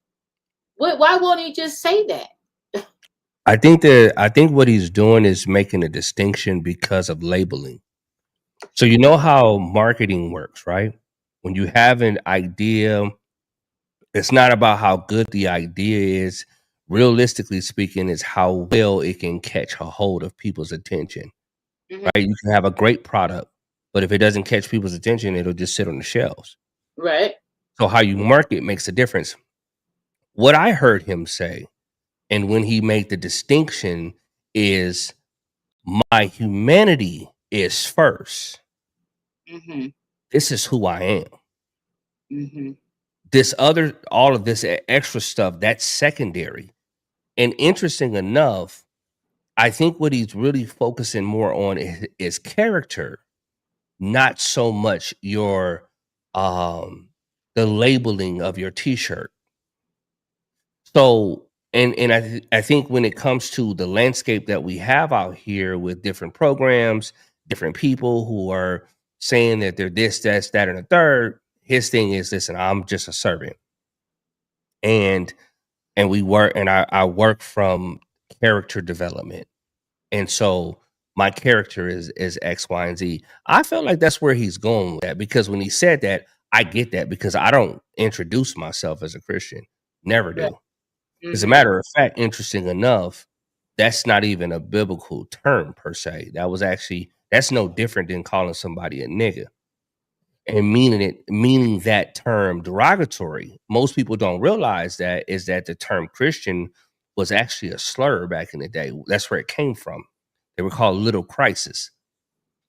Why won't he just say that? I think what he's doing is making a distinction because of labeling. So you know how marketing works, right? When you have an idea, it's not about how good the idea is. Realistically speaking, it's how well it can catch a hold of people's attention. Right? You can have a great product, but if it doesn't catch people's attention, it'll just sit on the shelves. Right. So how you market makes a difference. What I heard him say, and when he made the distinction, is my humanity is first. This is who I am. This other, all of this extra stuff, that's secondary. And interesting enough, I think what he's really focusing more on is character, not so much your the labeling of your t-shirt. So and I think when it comes to the landscape that we have out here with different programs, different people who are saying that they're this, that, and the third, his thing is, listen, I'm just a servant. And we work, and I work from character development. And so my character is X, Y, and Z. I felt like that's where he's going with that, because when he said that, I get that, because I don't introduce myself as a Christian. Never do. As a matter of fact, interesting enough, that's not even a biblical term per se. That's no different than calling somebody a nigga and meaning that term derogatory. Most people don't realize that the term Christian was actually a slur back in the day. That's where it came from. They were called little Christs.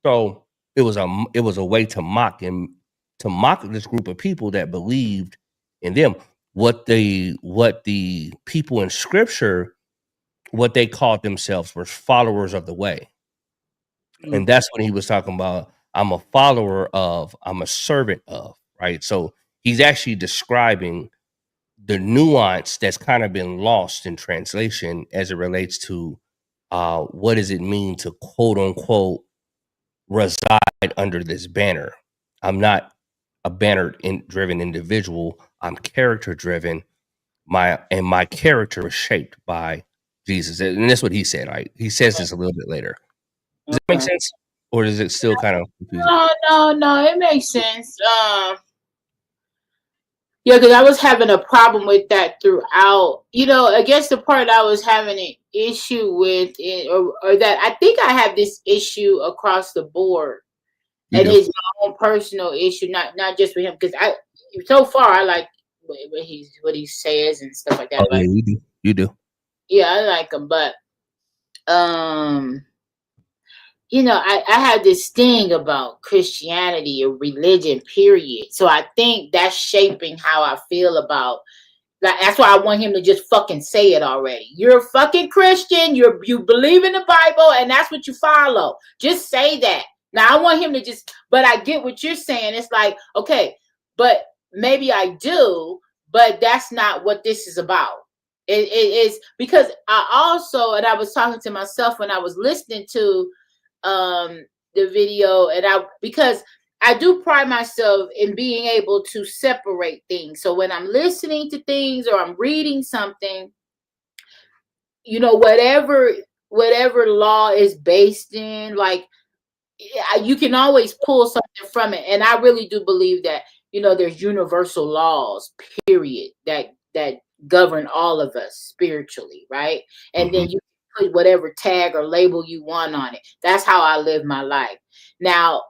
So it was a way to mock this group of people that believed in them. What the people in Scripture, what they called themselves, were followers of the way. And that's what he was talking about. I'm a follower of, I'm a servant of, right? So he's actually describing the nuance that's kind of been lost in translation as it relates to what does it mean to quote unquote reside under this banner. I'm not a banner driven individual. I'm character driven. My character is shaped by Jesus. And that's what he said, right? He says this a little bit later. Does it make sense? Or is it still kind of confusing? No, it makes sense. Yeah, because I was having a problem with that throughout. I guess the part I was having an issue with, or that I think I have this issue across the board, and it's my own personal issue, not just with him. Because so far I like what he says and stuff like that. Oh, yeah, you do. Yeah, I like him, but I have this thing about Christianity or religion, period. So I think that's shaping how I feel about, like, that's why I want him to just fucking say it already. You're a fucking Christian. You believe in the Bible, and that's what you follow. Just say that. Now I want him to but I get what you're saying. It's like, okay, but maybe I do, but that's not what this is about. It is because I was talking to myself when I was listening to the video, and because I do pride myself in being able to separate things. So when I'm listening to things or I'm reading something, whatever law is based in, like, you can always pull something from it. And I really do believe that, there's universal laws, period, that govern all of us spiritually, right? And then you put whatever tag or label you want on it. That's how I live my life. Now,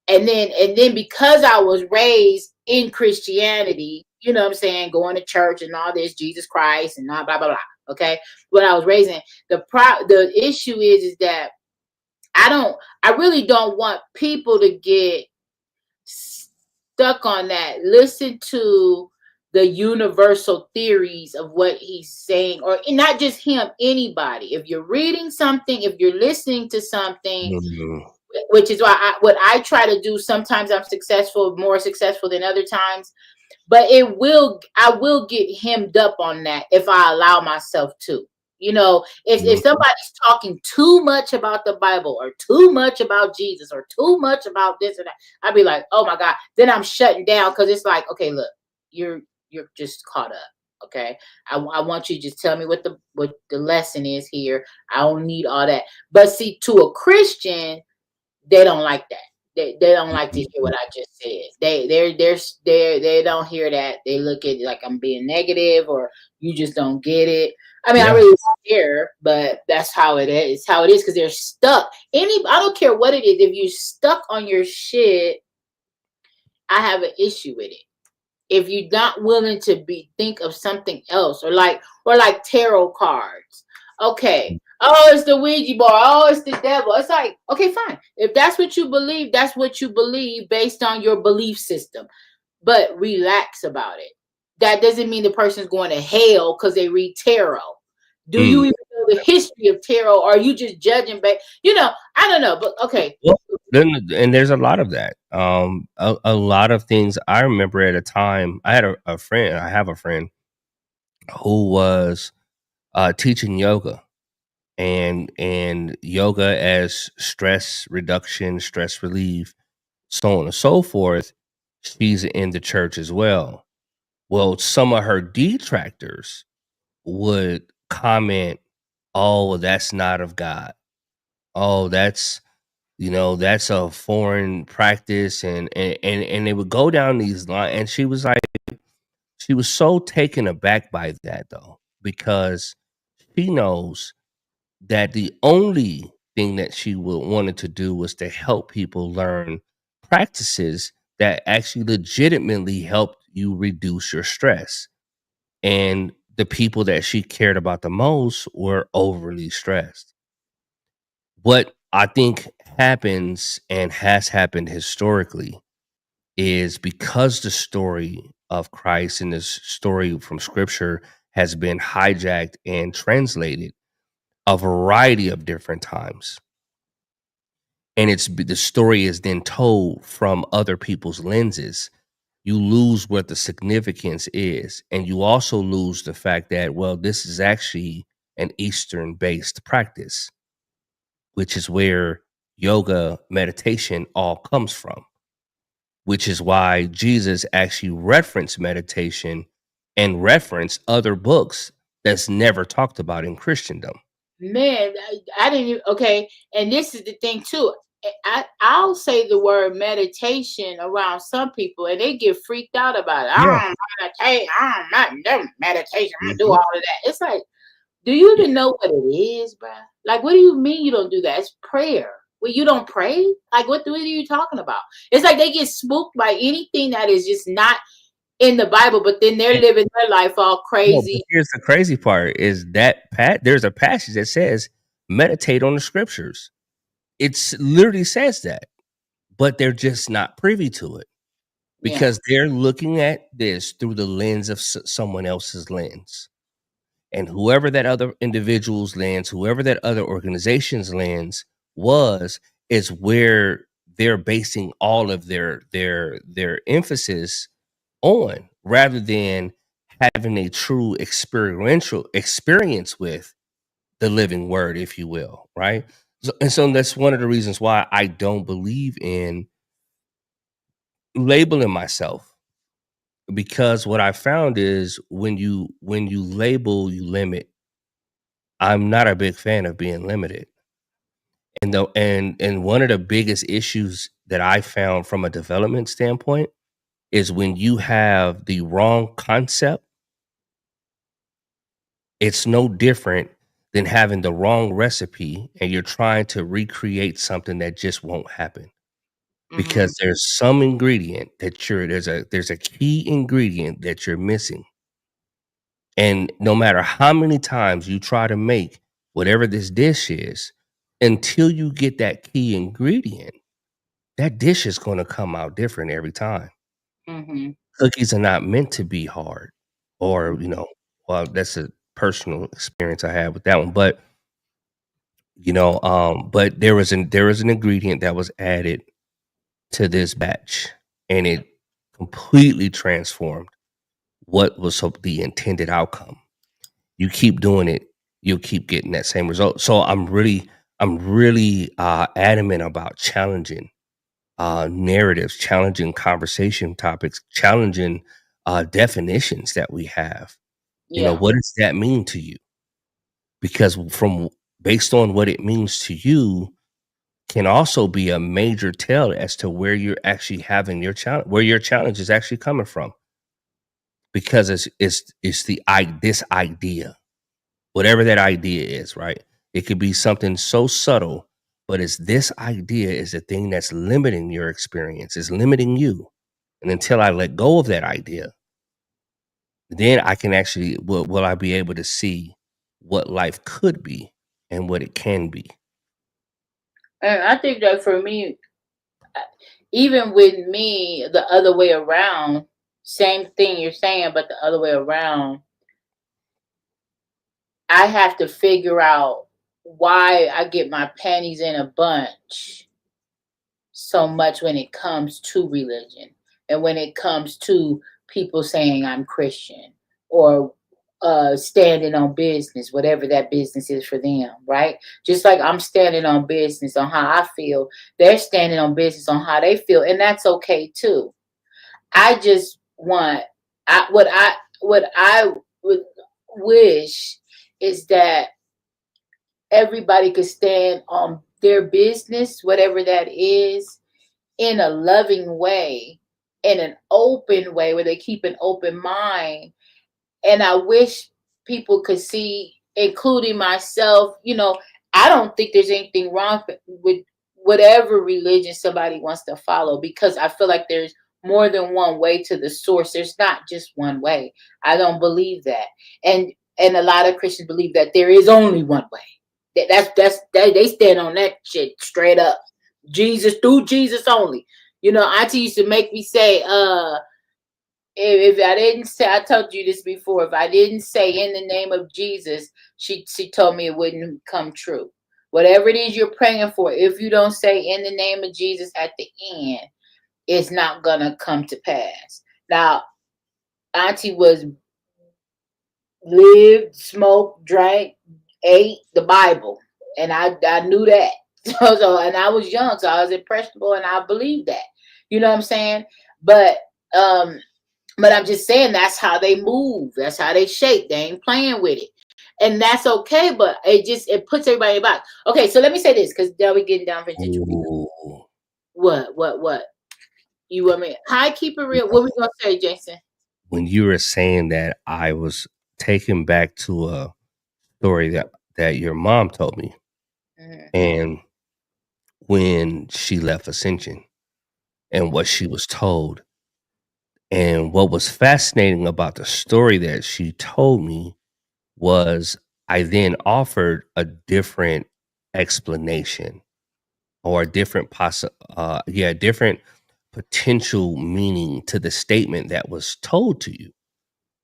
and then because I was raised in Christianity, you know what I'm saying, going to church and all this, Jesus Christ and blah blah blah. Okay, what I was raised in, the issue is that I really don't want people to get stuck on that. Listen to the universal theories of what he's saying, or not just him, anybody. If you're reading something, if you're listening to something, which is why what I try to do, sometimes I'm more successful than other times, but I will get hemmed up on that if I allow myself to. If somebody's talking too much about the Bible or too much about Jesus or too much about this or that, I'd be like, oh my God. Then I'm shutting down, because it's like, okay, look, you're just caught up. Okay, I want you to just tell me what the lesson is here. I don't need all that. But see, to a Christian, they don't like that. They don't like to hear what I just said. They don't hear that. They look at it like I'm being negative, or you just don't get it. I mean, I really don't care, but that's how it is. It's how it is, because they're stuck. I don't care what it is. If you're stuck on your shit, I have an issue with it. If you're not willing to think of something else, or like tarot cards. Okay. Oh, it's the Ouija board. Oh, it's the devil. It's like, okay, fine. If that's what you believe, that's what you believe based on your belief system. But relax about it. That doesn't mean the person's going to hell because they read tarot. Do you even know the history of tarot? Or are you just judging back? I don't know. But okay. Well, and there's a lot of that. A lot of things. I remember at a time, I had a friend. I have a friend who was teaching yoga. And yoga as stress reduction, stress relief, so on and so forth. She's in the church as well. Well, some of her detractors would comment, "Oh, well, that's not of God. Oh, that's a foreign practice," and they would go down these lines. And she was so taken aback by that, though, because she knows that the only thing that she wanted to do was to help people learn practices that actually legitimately helped you reduce your stress. And the people that she cared about the most were overly stressed. What I think happens and has happened historically is, because the story of Christ and this story from scripture has been hijacked and translated a variety of different times, and the story is then told from other people's lenses, you lose what the significance is. And you also lose the fact that, well, this is actually an Eastern based practice, which is where yoga meditation all comes from, which is why Jesus actually referenced meditation and referenced other books that's never talked about in Christendom. Man, I didn't even, okay. And this is the thing too. I'll say the word meditation around some people and they get freaked out about it. I don't meditate. I'm not meditation. I'm gonna do all of that. It's like, do you even know what it is, bro? Like, what do you mean you don't do that? It's prayer. Well, you don't pray? Like, what are you talking about? It's like they get spooked by anything that is just not in the Bible, but then they're living their life all crazy. Here's the crazy part is that there's a passage that says meditate on the scriptures. It's literally says that, but they're just not privy to it because they're looking at this through the lens of someone else's lens. And whoever that other individual's lens, whoever that other organization's lens is where they're basing all of their emphasis on, rather than having a true experiential experience with the living word, if you will, right? So that's one of the reasons why I don't believe in labeling myself, because what I found is when you label, you limit. I'm not a big fan of being limited. And one of the biggest issues that I found from a development standpoint is when you have the wrong concept, it's no different than having the wrong recipe and you're trying to recreate something that just won't happen. Because there's some ingredient that there's a key ingredient that you're missing. And no matter how many times you try to make whatever this dish is, until you get that key ingredient, that dish is going to come out different every time. Mm-hmm. Cookies are not meant to be hard, or well, that's a personal experience I had with that one. But but there was an ingredient that was added to this batch, and it completely transformed what was the intended outcome. You keep doing it, you'll keep getting that same result. So I'm really adamant about challenging narratives, challenging conversation topics, challenging definitions that we have. What does that mean to you? Because based on what it means to you can also be a major tell as to where you're actually having your challenge, where your challenge is actually coming from. Because it's this idea, whatever that idea is, right? It could be something so subtle, but it's this idea is the thing that's limiting your experience, is limiting you. And until I let go of that idea, then I can actually, will I be able to see what life could be and what it can be. And I think that for me, even with me, the other way around, same thing you're saying, but the other way around, I have to figure out why I get my panties in a bunch so much when it comes to religion and when it comes to people saying I'm Christian or standing on business, whatever that business is for them, right? Just like I'm standing on business on how I feel, they're standing on business on how they feel, and that's okay too. I just want what I would wish is that everybody could stand on their business, whatever that is, in a loving way, in an open way where they keep an open mind. And I wish people could see, including myself, I don't think there's anything wrong with whatever religion somebody wants to follow, because I feel like there's more than one way to the source. There's not just one way. I don't believe that. And a lot of Christians believe that there is only one way. They stand on that shit straight up. Jesus, through Jesus only. Auntie used to make me say, if I didn't say, I told you this before, if I didn't say in the name of Jesus, she told me it wouldn't come true. Whatever it is you're praying for, if you don't say in the name of Jesus at the end, it's not gonna come to pass. Now, Auntie lived, smoked, drank, ate the Bible, and I knew that. So and I was young, so I was impressionable, and I believed that. You know what I'm saying? But I'm just saying that's how they move. That's how they shake. They ain't playing with it. And that's okay, but it puts everybody in a box. Okay, so let me say this, because now we're getting down into What? You want me? Hi, keep it real. What we gonna say, Jason? When you were saying that, I was taken back to a story that your mom told me. Mm-hmm. And when she left Ascension and what she was told. And what was fascinating about the story that she told me was I then offered a different explanation or a different different potential meaning to the statement that was told to you.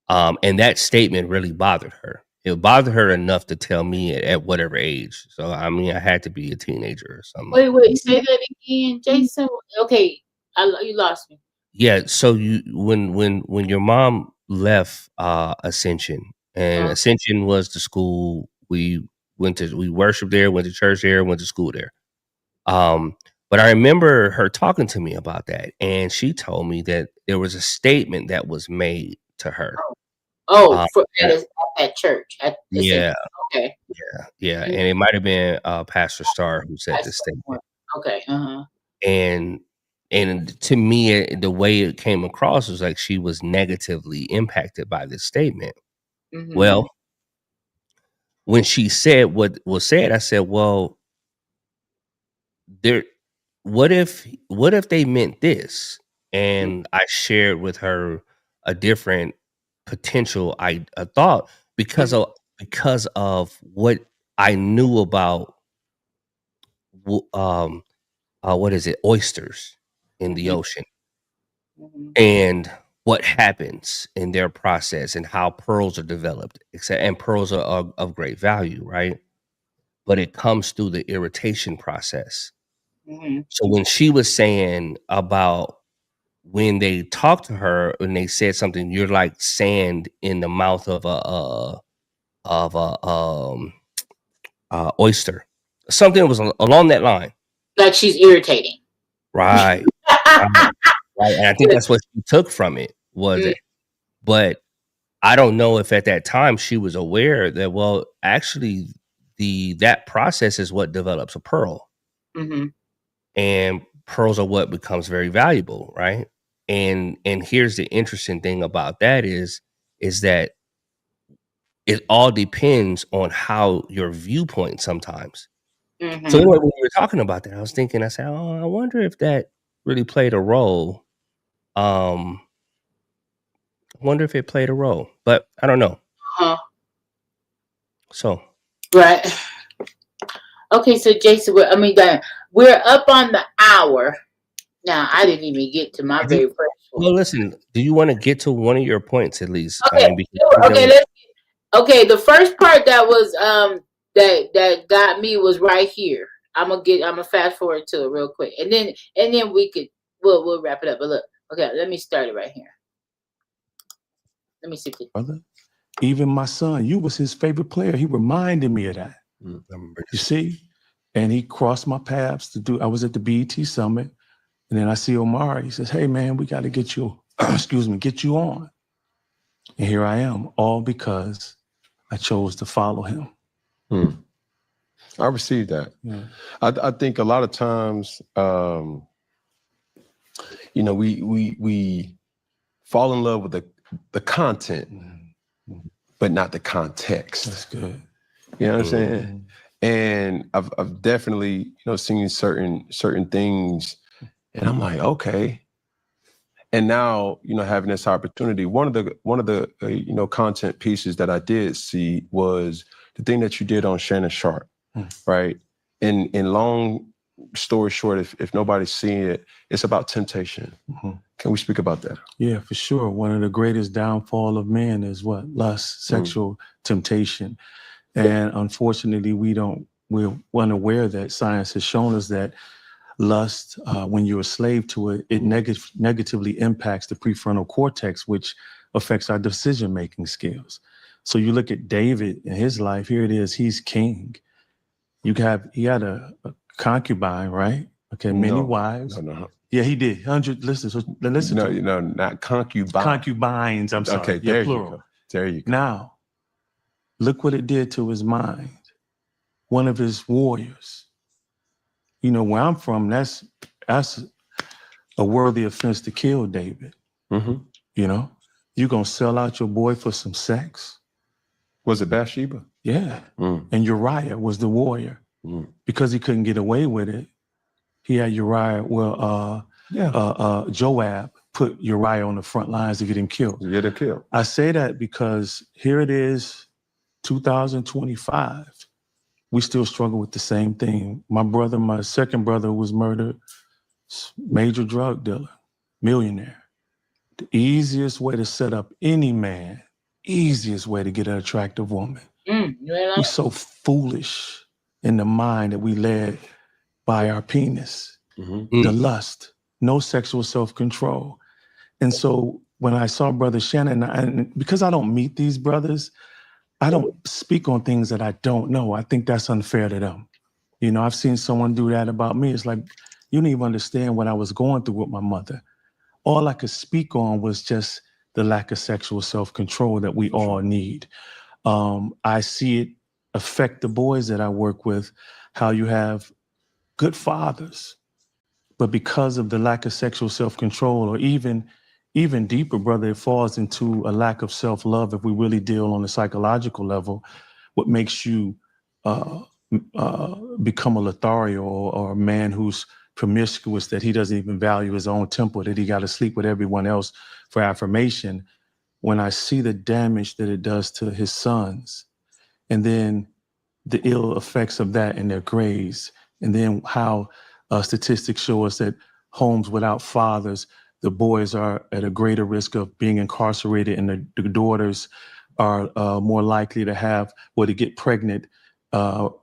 And that statement really bothered her. It bothered her enough to tell me at whatever age. So, I mean, I had to be a teenager or something. Wait, say that again, Jason. Okay, you lost me. Yeah, so when your mom left Ascension, and Ascension was the school we worshiped there, went to church there, went to school there. But I remember her talking to me about that, and she told me that there was a statement that was made to her. At church. Yeah. Okay. Yeah, and it might have been Pastor Starr who said this statement. Okay. And to me, the way it came across was like she was negatively impacted by this statement. Mm-hmm. Well, when she said what was said, I said, well, what if they meant this? And I shared with her a different potential a thought because of what I knew about what is it, oysters in the ocean, and what happens in their process and how pearls are developed, and pearls are of great value, right? But it comes through the irritation process. So when she was saying about when they talked to her and they said something, you're like sand in the mouth of a oyster, something was along that line. Like she's irritating. Right. Right. And I think that's what she took from it was it. But I don't know if at that time she was aware that, well, actually that process is what develops a pearl. Mm-hmm. And pearls are what becomes very valuable, right? And here's the interesting thing about that is that it all depends on how your viewpoint sometimes. Mm-hmm. So anyway, when we were talking about that, I was thinking, I said, oh, I wonder if that really played a role. I wonder if it played a role, but I don't know. So. Right. Okay, so Jason, we're up on the hour. Now, I didn't even get to my very first one. Well, listen, do you want to get to one of your points at least? Okay, the first part that was that got me was right here. I'm gonna fast forward to it real quick, and then we'll wrap it up. But look, okay, let me start it right here. Let me see. Brother, even my son, you was his favorite player. He reminded me of that. You see, and he crossed my paths I was at the BET Summit, and then I see Omar. He says, "Hey man, we got to get you, get you on." And here I am, all because I chose to follow him. I received that. Yeah. I think a lot of times, we fall in love with the content, but not the context. That's good. You know what I'm saying? And I've definitely seen certain things, and I'm like, okay. And now having this opportunity, one of the content pieces that I did see was the thing that you did on Shannon Sharp, right? In long story short, if nobody's seeing it, it's about temptation. Can we speak about that? Yeah, for sure. One of the greatest downfall of man is what? Lust, sexual temptation. And unfortunately, we're unaware that science has shown us that lust, when you're a slave to it, it negatively impacts the prefrontal cortex, which affects our decision-making skills. So you look at David in his life, here it is, he's king. He had a concubine, right? Okay, many wives. No. Yeah, he did. 100. Listen. No, not concubine. Concubines. I'm sorry. Okay, there you go. There you go. Now, look what it did to his mind. One of his warriors. Where I'm from, that's a worthy offense to kill David. You gonna sell out your boy for some sex? Was it Bathsheba? Yeah. And Uriah was the warrior. Because he couldn't get away with it, he had Uriah, Joab put Uriah on the front lines to get him killed. I say that because here it is, 2025. We still struggle with the same thing. My second brother was murdered, major drug dealer, millionaire. The easiest way to set up any man, easiest way to get an attractive woman. We're so foolish in the mind that we led by our penis, the lust, no sexual self-control. And so when I saw Brother Shannon, and because I don't meet these brothers, I don't speak on things that I don't know. I think that's unfair to them. I've seen someone do that about me. It's like, you didn't even understand what I was going through with my mother. All I could speak on was just the lack of sexual self-control that we all need. I see it affect the boys that I work with, how you have good fathers, but because of the lack of sexual self-control, or even deeper, brother, it falls into a lack of self-love. If we really deal on a psychological level, what makes you become a Lothario, or a man who's promiscuous, that he doesn't even value his own temple, that he got to sleep with everyone else for affirmation. When I see the damage that it does to his sons, and then the ill effects of that in their grades, and then how statistics show us that homes without fathers, the boys are at a greater risk of being incarcerated, and the daughters are more likely to have, or to get pregnant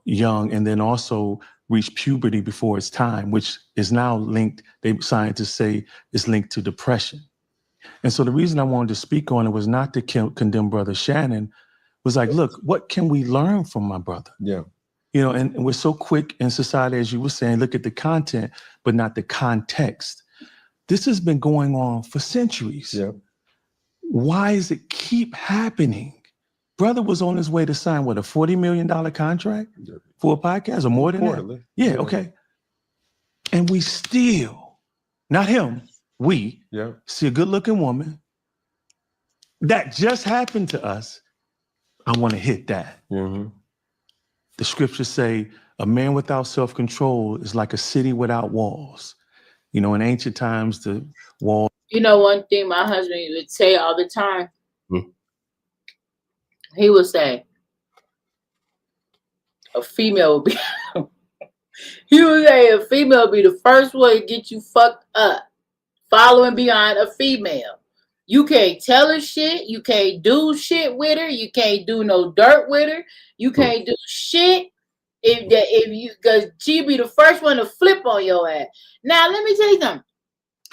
young, and then also reach puberty before it's time, which is now linked, scientists say, is linked to depression. And so the reason I wanted to speak on it was not to condemn Brother Shannon, was like, look, what can we learn from my brother? Yeah. You know, and we're so quick in society, as you were saying, look at the content, but not the context. This has been going on for centuries. Yeah. Why does it keep happening? Brother was on his way to sign, what, a $40 million contract for a podcast, or more than that? Yeah, okay. And we still, not him, we see a good-looking woman. That just happened to us. I want to hit that. Mm-hmm. The scriptures say a man without self-control is like a city without walls. You know, in ancient times, the wall. You know, one thing my husband would say all the time, he would say, a female would be, he would say a female would be the first one to get you fucked up, following behind a female. You can't tell her shit. You can't do shit with her. You can't do no dirt with her. You can't do shit because she be the first one to flip on your ass. Now let me tell you something.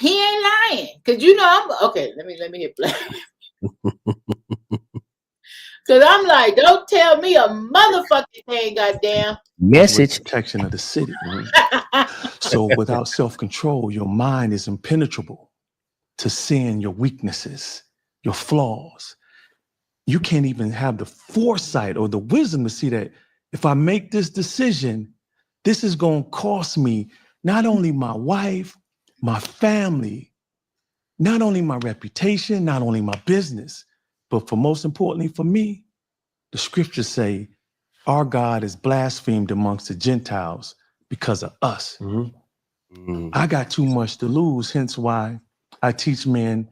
He ain't lying, cause you know I'm okay. Let me hit play. Cause I'm like, don't tell me a motherfucking thing, goddamn. Message. Protection of the city. So without self-control, your mind is impenetrable to seeing your weaknesses, your flaws. You can't even have the foresight or the wisdom to see that if I make this decision, this is going to cost me not only my wife, my family, not only my reputation, not only my business, but for most importantly for me, the scriptures say our God is blasphemed amongst the Gentiles because of us. I got too much to lose, hence why I teach men,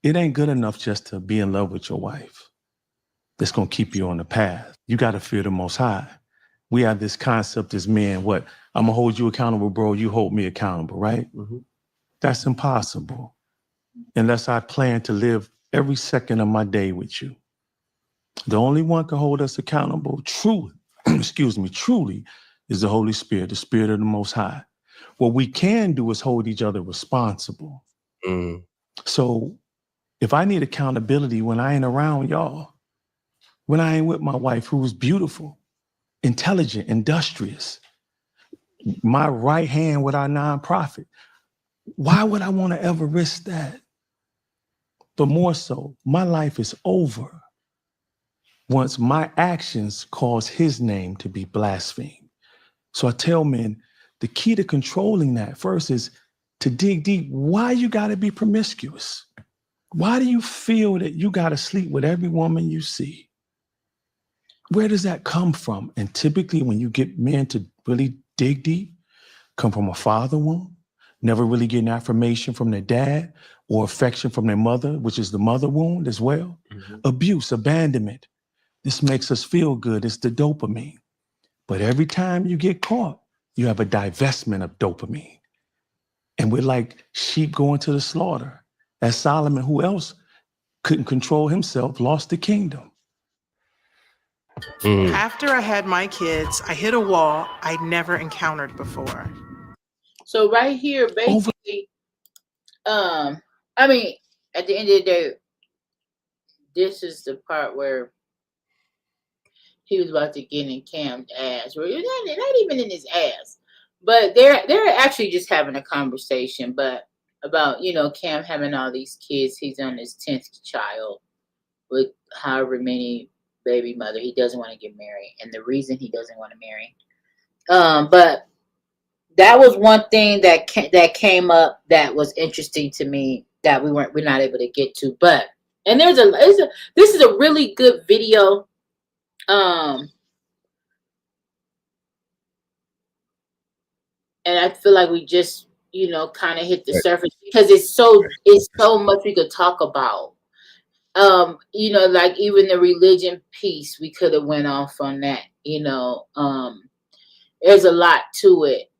it ain't good enough just to be in love with your wife. That's going to keep you on the path. You got to fear the Most High. We have this concept as men, what? I'm going to hold you accountable, bro. You hold me accountable, right? That's impossible unless I plan to live every second of my day with you. The only one can hold us accountable truly, truly is the Holy Spirit, the Spirit of the Most High. What we can do is hold each other responsible. So if I need accountability when I ain't around y'all, when I ain't with my wife, who's beautiful, intelligent, industrious, my right hand with our nonprofit, why would I want to ever risk that? But more so, my life is over once my actions cause his name to be blasphemed. So I tell men, the key to controlling that first is to dig deep. Why you got to be promiscuous? Why do you feel that you got to sleep with every woman you see? Where does that come from? And typically when you get men to really dig deep, come from a father wound, never really getting affirmation from their dad or affection from their mother, which is the mother wound as well. Abuse, abandonment. This makes us feel good. It's the dopamine. But every time you get caught, you have a divestment of dopamine. And we're like sheep going to the slaughter. As Solomon, who else couldn't control himself, lost the kingdom. After I had my kids, I hit a wall I'd never encountered before. So right here, basically, I mean, at the end of the day, this is the part where he was about to get in Cam's ass. Or not even in his ass, but they're actually just having a conversation, but about, you know, Cam having all these kids. He's on his 10th child with however many baby mother. He doesn't want to get married, and the reason he doesn't want to marry. But that was one thing that came up that was interesting to me that we're not able to get to. But and this is a really good video. And I feel like we just kind of hit the surface because it's so much we could talk about. Like even the religion piece, we could have went off on that. There's a lot to it.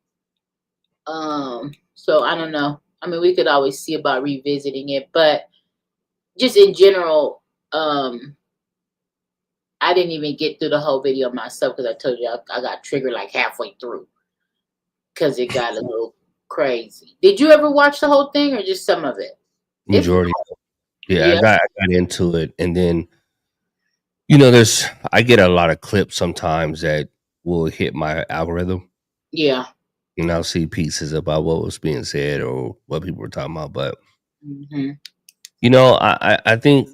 So I don't know. I mean, we could always see about revisiting it, but just in general, I didn't even get through the whole video myself because I told you I got triggered like halfway through because it got a little crazy. Did you ever watch the whole thing or just some of it? Majority. Yeah, I got into it, and then I get a lot of clips sometimes that will hit my algorithm. Yeah. And I'll see pieces about what was being said or what people were talking about. But, I think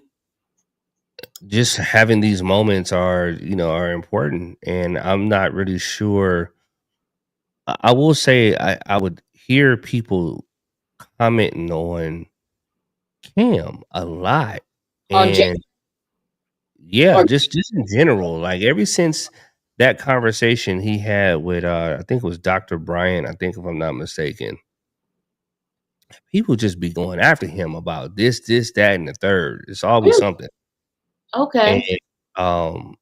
just having these moments are important. And I'm not really sure. I will say I would hear people commenting on Cam a lot. And yeah, just in general, like ever since that conversation he had with I think it was Dr. Bryant, I think if I'm not mistaken, people just be going after him about this, that, and the third. It's always something. Okay. And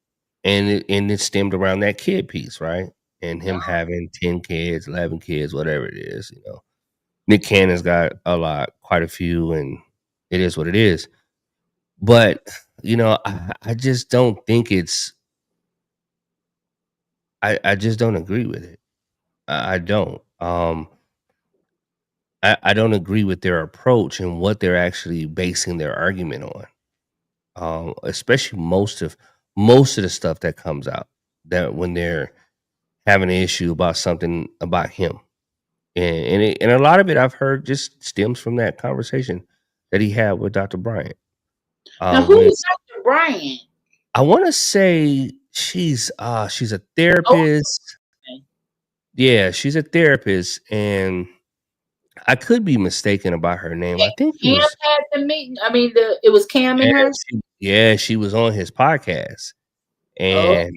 it stemmed around that kid piece, right? And him having 10 kids, 11 kids, whatever it is, Nick Cannon's got quite a few, and it is what it is. But, I just don't think it's I just don't agree with it. I don't. I don't agree with their approach and what they're actually basing their argument on. Especially most of the stuff that comes out that when they're having an issue about something about him, and a lot of it I've heard just stems from that conversation that he had with Dr. Bryant. Now, who is Dr. Bryant? I want to say she's a therapist. Okay. Yeah, she's a therapist, and I could be mistaken about her name. I think Cam had the meeting. I mean, it was Cam and her. She was on his podcast, and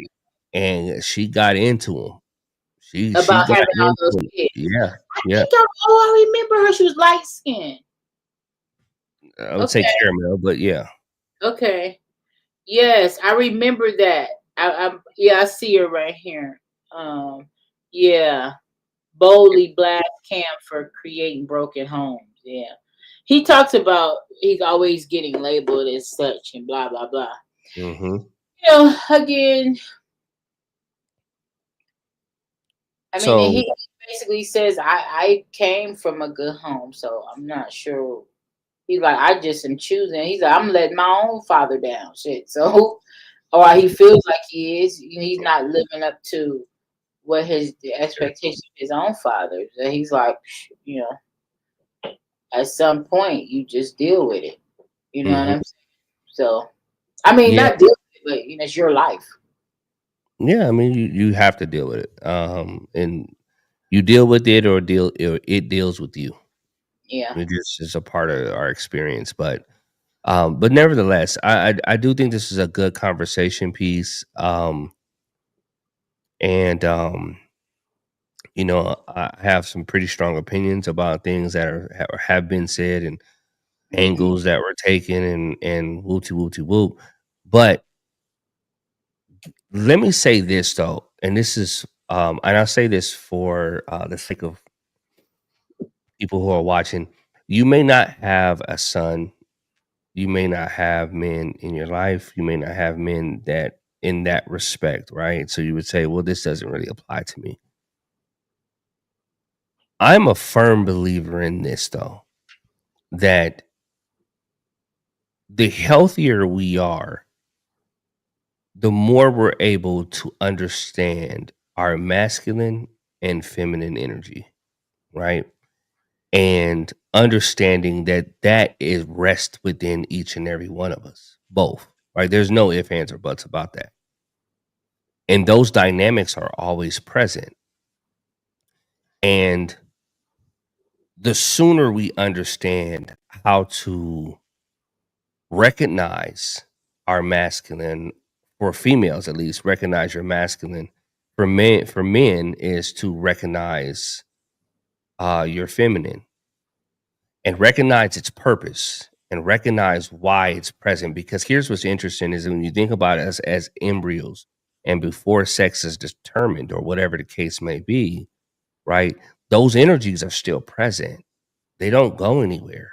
she got into him. She about got having all into those him. kids. Yeah, I remember her. She was light skinned. I would say caramel, but yeah. Okay. Yes, I remember that. I see her right here. Yeah. Boldly blast Cam for creating broken homes. Yeah. He talks about he's always getting labeled as such and blah blah blah. Again, I mean, he basically says I came from a good home, so I'm not sure. He's like, I just am choosing. He's like, I'm letting my own father down. Shit. So, or he feels like he is. He's not living up to what the expectation of his own father. So he's like, at some point, you just deal with it. You know what I'm saying? So, I mean, not deal with it, but it's your life. Yeah, I mean, you have to deal with it. And you deal with it, or it deals with you. Yeah, it's just a part of our experience. But nevertheless, I do think this is a good conversation piece. And I have some pretty strong opinions about things that have been said and angles that were taken and wooty whoop. But let me say this though, and this is and I'll say this for the sake of people who are watching. You may not have a son. You may not have men in your life. You may not have men that in that respect, right? So you would say, well, this doesn't really apply to me. I'm a firm believer in this, though, that the healthier we are, the more we're able to understand our masculine and feminine energy, right? And understanding that is rest within each and every one of us, both. right? There's no ifs, ands, or buts about that. And those dynamics are always present. And the sooner we understand how to recognize our masculine, for females at least, recognize your masculine. For men is to recognize your feminine and recognize its purpose and recognize why it's present. Because here's what's interesting is when you think about us as embryos and before sex is determined or whatever the case may be, right? Those energies are still present. They don't go anywhere.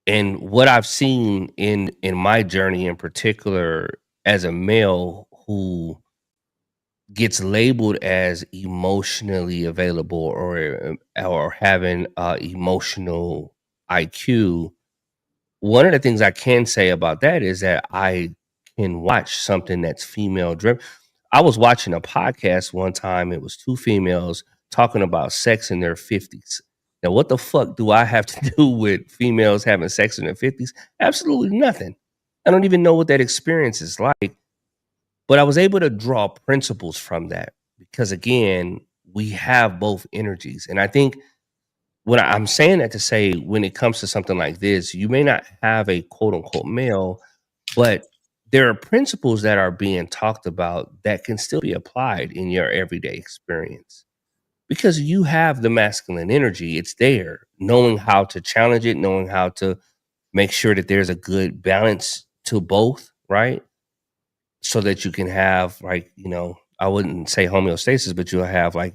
And what I've seen in my journey in particular as a male who gets labeled as emotionally available or having emotional IQ, one of the things I can say about that is that I can watch something that's female driven. I was watching a podcast one time. It was two females talking about sex in their 50s. Now, what the fuck do I have to do with females having sex in their 50s? Absolutely nothing. I don't even know what that experience is like. But I was able to draw principles from that because, again, we have both energies. And I think when I'm saying that to say when it comes to something like this, you may not have a quote unquote male, but there are principles that are being talked about that can still be applied in your everyday experience because you have the masculine energy. It's there, knowing how to challenge it, knowing how to make sure that there's a good balance to both, right? So that you can have, like, I wouldn't say homeostasis, but you'll have like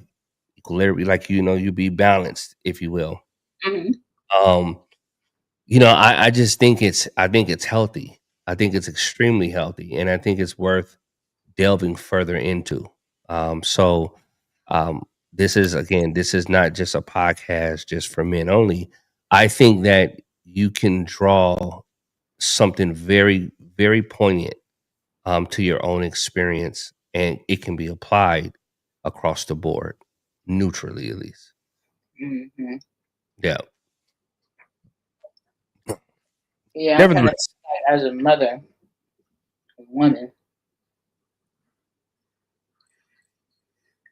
equilibrium, like, you be balanced, if you will. Mhm. I just think I think it's healthy. I think it's extremely healthy, and I think it's worth delving further into. So this is not just a podcast just for men only. I think that you can draw something very, very poignant to your own experience, and it can be applied across the board, neutrally at least. Mhm. Yeah. Yeah, I'm kind of Nevertheless, as a mother, a woman.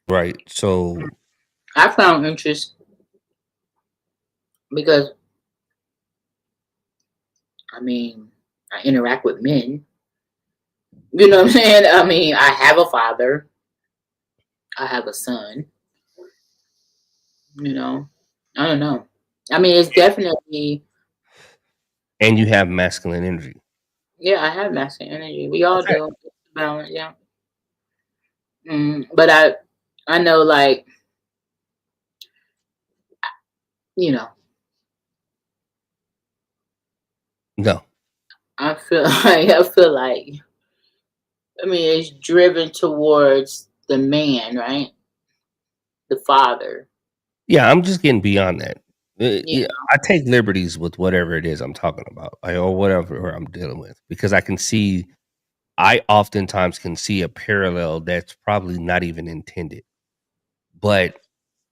right. So I found interest because I interact with men. You know what I'm saying? I have a father. I have a son. You know, I don't know. It's definitely, and you have masculine energy. yeah. I have masculine energy. We all Okay. do. Balance, yeah. But I know, like, you know, No. I feel like it's driven towards the man, right? The father. Yeah, I'm just getting beyond that. You Yeah, I take liberties with whatever it is I'm talking about, or whatever I'm dealing with, because I oftentimes can see a parallel that's probably not even intended, but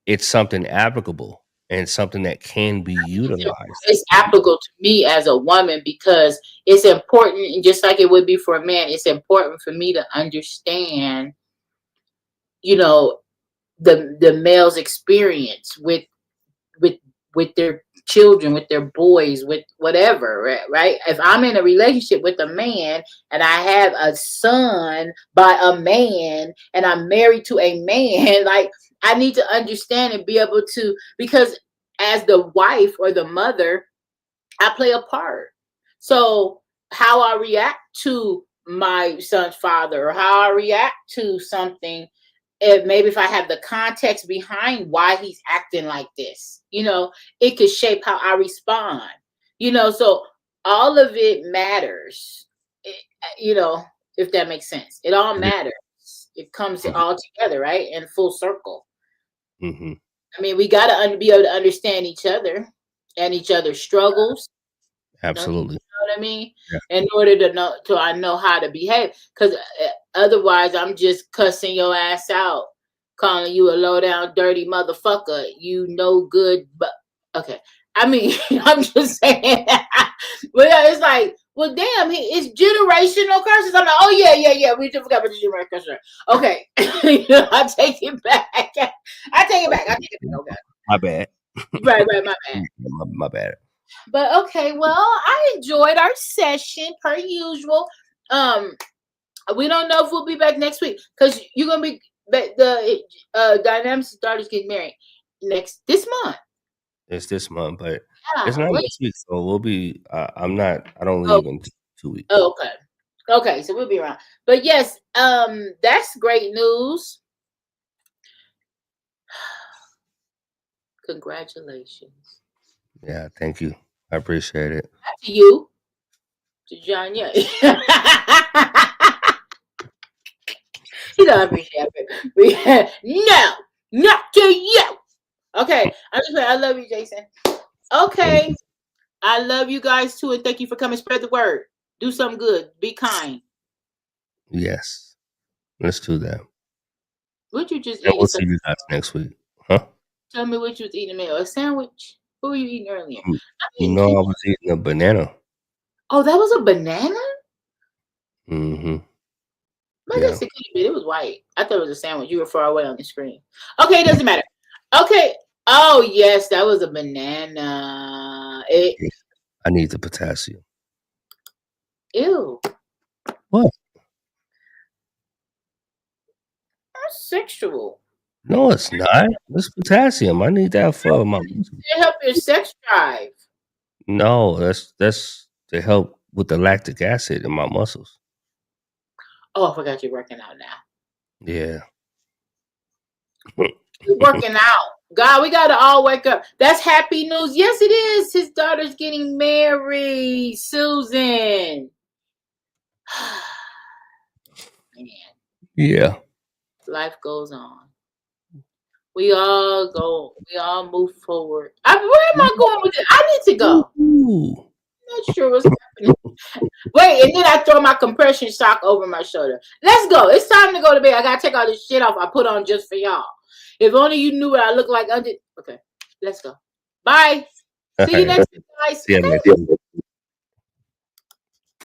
it's something applicable and something that can be utilized. it's applicable to me as a woman because it's important, and just like it would be for a man, it's important for me to understand, you know, the male's experience with with their children, with their boys, with whatever, right? If I'm in a relationship with a man and I have a son by a man and I'm married to a man, like, I need to understand and be able to, because as the wife or the mother, I play a part. So how I react to my son's father or how I react to something, maybe if I have the context behind why he's acting like this, it could shape how I respond. So all of it matters. If that makes sense. It all matters. It comes all together, right? In full circle. Mm-hmm. We got to be able to understand each other and each other's struggles. Absolutely. You know what I mean? Yeah. In order to I know how to behave, because otherwise I'm just cussing your ass out, calling you a low down dirty motherfucker. You no good, but okay. I'm just saying. But yeah, it's like Well, damn, it's generational curses. I'm like, oh yeah. We just forgot about the generational curses. Okay, I take it back. I take it back. Okay. My bad. Right, my bad. My bad. But okay, well, I enjoyed our session per usual. We don't know if we'll be back next week because you're gonna be the Dynamics daughters getting married this month. It's this month, but Yeah, it's not wait. next week. So we'll be. I don't leave in 2 weeks. Oh, okay, so we'll be around. But yes, that's great news. Congratulations. Yeah, thank you. I appreciate it. Not to you, to John. Yeah. He don't appreciate it. No, not to you. Okay, I love you, Jason. Okay, I love you guys too, and thank you for coming. Spread the word. Do something good. Be kind. Yes, let's do that. What you just And eat? we'll see you guys next week, huh? Tell me what you was eating. A sandwich? What were you eating earlier? I was eating a banana. Oh, that was a banana? Mm-hmm. I guess it could have been. It was white. I thought it was a sandwich. You were far away on the screen. Okay, it doesn't matter. Okay. Oh, yes, that was a banana. I need the potassium. Ew. What? That's sexual. No, it's not. It's potassium. I need that for my. To help your sex drive. No, that's to help with the lactic acid in my muscles. Oh, I forgot you're working out now. Yeah. You're working out. God, we got to all wake up. That's happy news. Yes, it is. His daughter's getting married. Susan. Man. Yeah. Life goes on. We all move forward. Where am I going with it? I need to go. Ooh. Not sure what's happening. Wait, and then I throw my compression sock over my shoulder. Let's go. It's time to go to bed. I gotta take all this shit off I put on just for y'all. If only you knew what I look like under. Okay, let's go. Bye. See you next week, guys. Yeah, Okay.